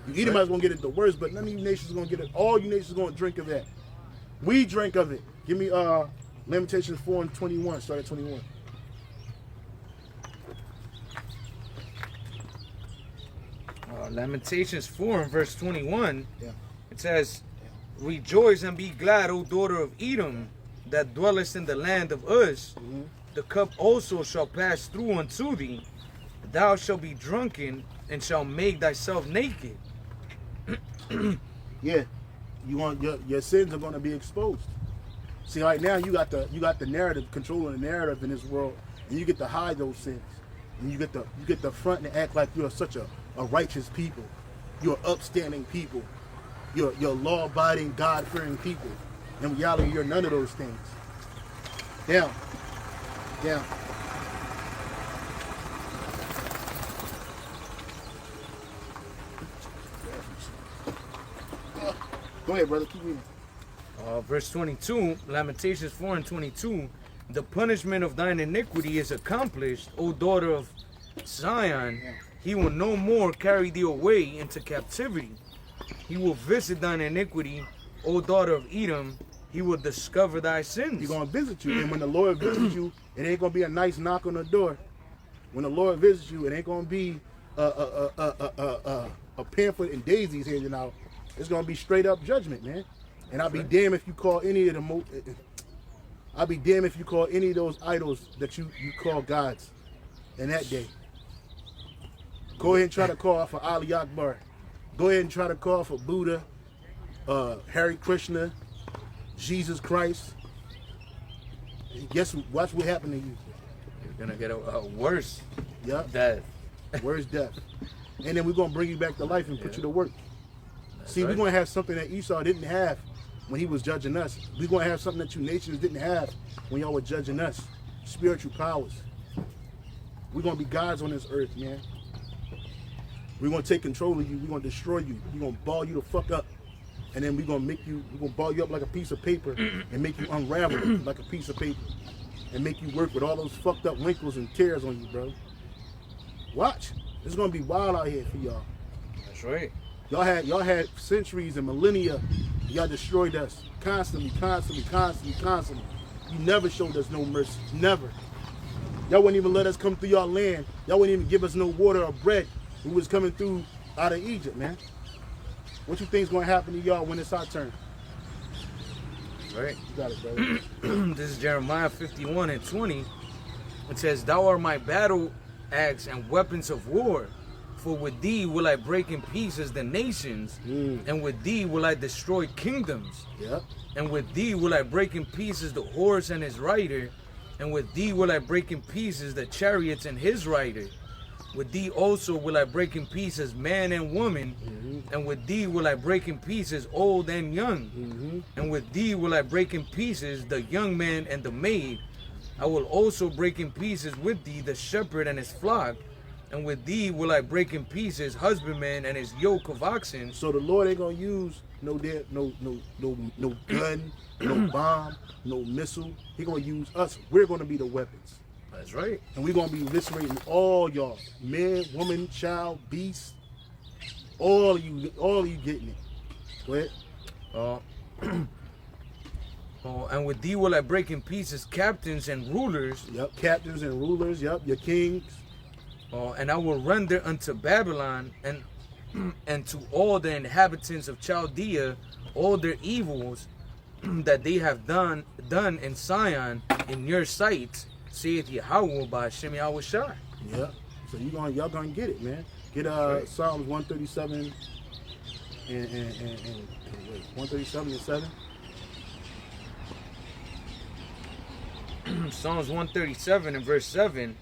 Speaker 1: You Edomites gonna get it the worst, but none of you nations are gonna get it. All you nations are gonna drink of that. We drink of it. Give me Lamentations 4 and 21. Start at 21.
Speaker 2: Lamentations 4 and verse 21. Yeah. It says, rejoice and be glad, O daughter of Edom, that dwellest in the land of Uz. Mm-hmm. The cup also shall pass through unto thee. Thou shalt be drunken and shall make thyself naked.
Speaker 1: Yeah, you want your sins are going to be exposed. See, right now you got the narrative, controlling the narrative in this world, and you get to hide those sins, and you get the front and act like you're such a righteous people, you're upstanding people, you're law-abiding, God-fearing people. In reality, you're none of those things. Down. Go ahead, brother. Keep reading.
Speaker 2: Verse 22, Lamentations 4 and 22. The punishment of thine iniquity is accomplished, O daughter of Zion. Yeah. He will no more carry thee away into captivity. He will visit thine iniquity, O daughter of Edom. He will discover thy sins.
Speaker 1: He's going to visit you. And when the Lord visits you, it ain't going to be a nice knock on the door. When the Lord visits you, it ain't going to be a pamphlet and daisies handing out. It's going to be straight up judgment, man. And I'll be damned if you call any of I'll be damned if you call any of those idols that you call gods in that day. Go ahead and try to call for Ali Akbar. Go ahead and try to call for Buddha, Hare Krishna, Jesus Christ. Watch what happened to you.
Speaker 2: You're gonna get a worse death.
Speaker 1: Worse death. And then we're gonna bring you back to life and put you to work. See, we're going to have something that Esau didn't have when he was judging us. We're going to have something that you nations didn't have when y'all were judging us. Spiritual powers. We're going to be gods on this earth, man. We're going to take control of you. We're going to destroy you. We're going to ball you the fuck up. And then we're going to ball you up like a piece of paper and make you unravel like a piece of paper. And make you work with all those fucked up wrinkles and tears on you, bro. Watch. It's going to be wild out here for y'all.
Speaker 2: That's right.
Speaker 1: Y'all had centuries and millennia. Y'all destroyed us constantly. You never showed us no mercy. Never. Y'all wouldn't even let us come through y'all land. Y'all wouldn't even give us no water or bread. We was coming through out of Egypt, man. What you think's gonna happen to y'all when it's our turn?
Speaker 2: Right.
Speaker 1: You got it, brother.
Speaker 2: This is Jeremiah 51 and 20. It says, thou art my battle axe and weapons of war. For with thee will I break in pieces the nations, and with thee will I destroy kingdoms.
Speaker 1: Yep.
Speaker 2: And with thee will I break in pieces the horse and his rider, and with thee will I break in pieces the chariots and his rider. With thee also will I break in pieces man and woman, and with thee will I break in pieces old and young, and with thee will I break in pieces the young man and the maid. I will also break in pieces with thee the shepherd and his flock, and with thee will I break in pieces husbandman and his yoke of oxen.
Speaker 1: So the Lord ain't gonna use no gun, no bomb, no missile. He gonna use us. We're gonna be the weapons.
Speaker 2: That's right.
Speaker 1: And we're gonna be eviscerating all y'all, man, woman, child, beast, all of you getting it. Go ahead.
Speaker 2: And with thee will I break in pieces captains and rulers.
Speaker 1: Yep, captains and rulers. Yep, your kings.
Speaker 2: And I will render unto Babylon and to all the inhabitants of Chaldea all their evils that they have done in Sion in your sight, saith Yahweh by Hashem Yahushai.
Speaker 1: Yeah. So y'all gonna get it, man. Get Psalms 137 and wait, 137 and 7.
Speaker 2: Psalms 137 and verse 7.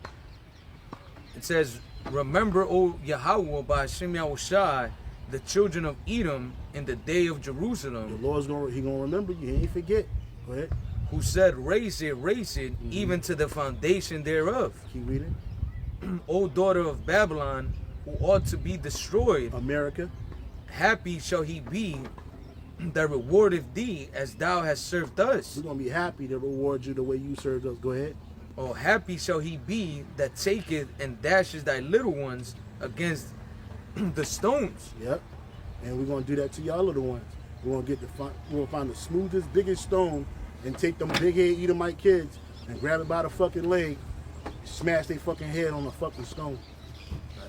Speaker 2: It says, remember, O Yahweh by Hashem Yahushai, the children of Edom in the day of Jerusalem.
Speaker 1: The Lord's gonna remember you. He ain't forget. Go ahead.
Speaker 2: Who said, raise it, even to the foundation thereof.
Speaker 1: Keep reading.
Speaker 2: O daughter of Babylon, who ought to be destroyed.
Speaker 1: America.
Speaker 2: Happy shall he be that rewardeth thee as thou hast served us.
Speaker 1: We're gonna be happy to reward you the way you served us. Go ahead.
Speaker 2: Oh, happy shall he be that taketh and dashes thy little ones against the stones.
Speaker 1: Yep. And we're gonna do that to y'all little ones. We're gonna find the smoothest, biggest stone and take them big head Edomite kids and grab it by the fucking leg, smash their fucking head on the fucking stone.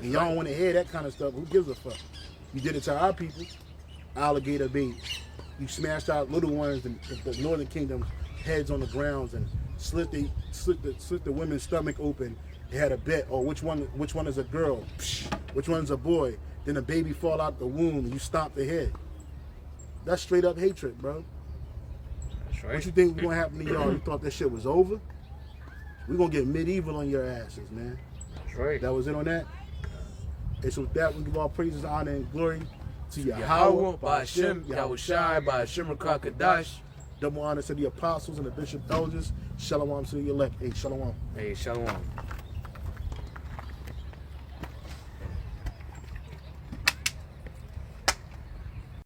Speaker 1: And y'all don't want to hear that kind of stuff. Who gives a fuck? You did it to our people, alligator babies. You smashed out little ones, the northern kingdom's heads on the grounds, and slit the women's stomach open. They had a bet, which one is a girl, which one's a boy. Then a baby fall out the womb and you stomp the head. That's straight up hatred, bro.
Speaker 2: That's right.
Speaker 1: What you think was gonna happen to y'all? You thought that shit was over? We're gonna get medieval on your asses, man.
Speaker 2: That's right.
Speaker 1: That was it on that. And so with that, we give all praises, honor, and glory to
Speaker 2: Yahweh, by Hashem, Yahushai, by Hashem Rakakadash.
Speaker 1: Double honor to the apostles and the bishop elders. Shalom to the elect. Hey, shalom.
Speaker 2: Hey, shalom.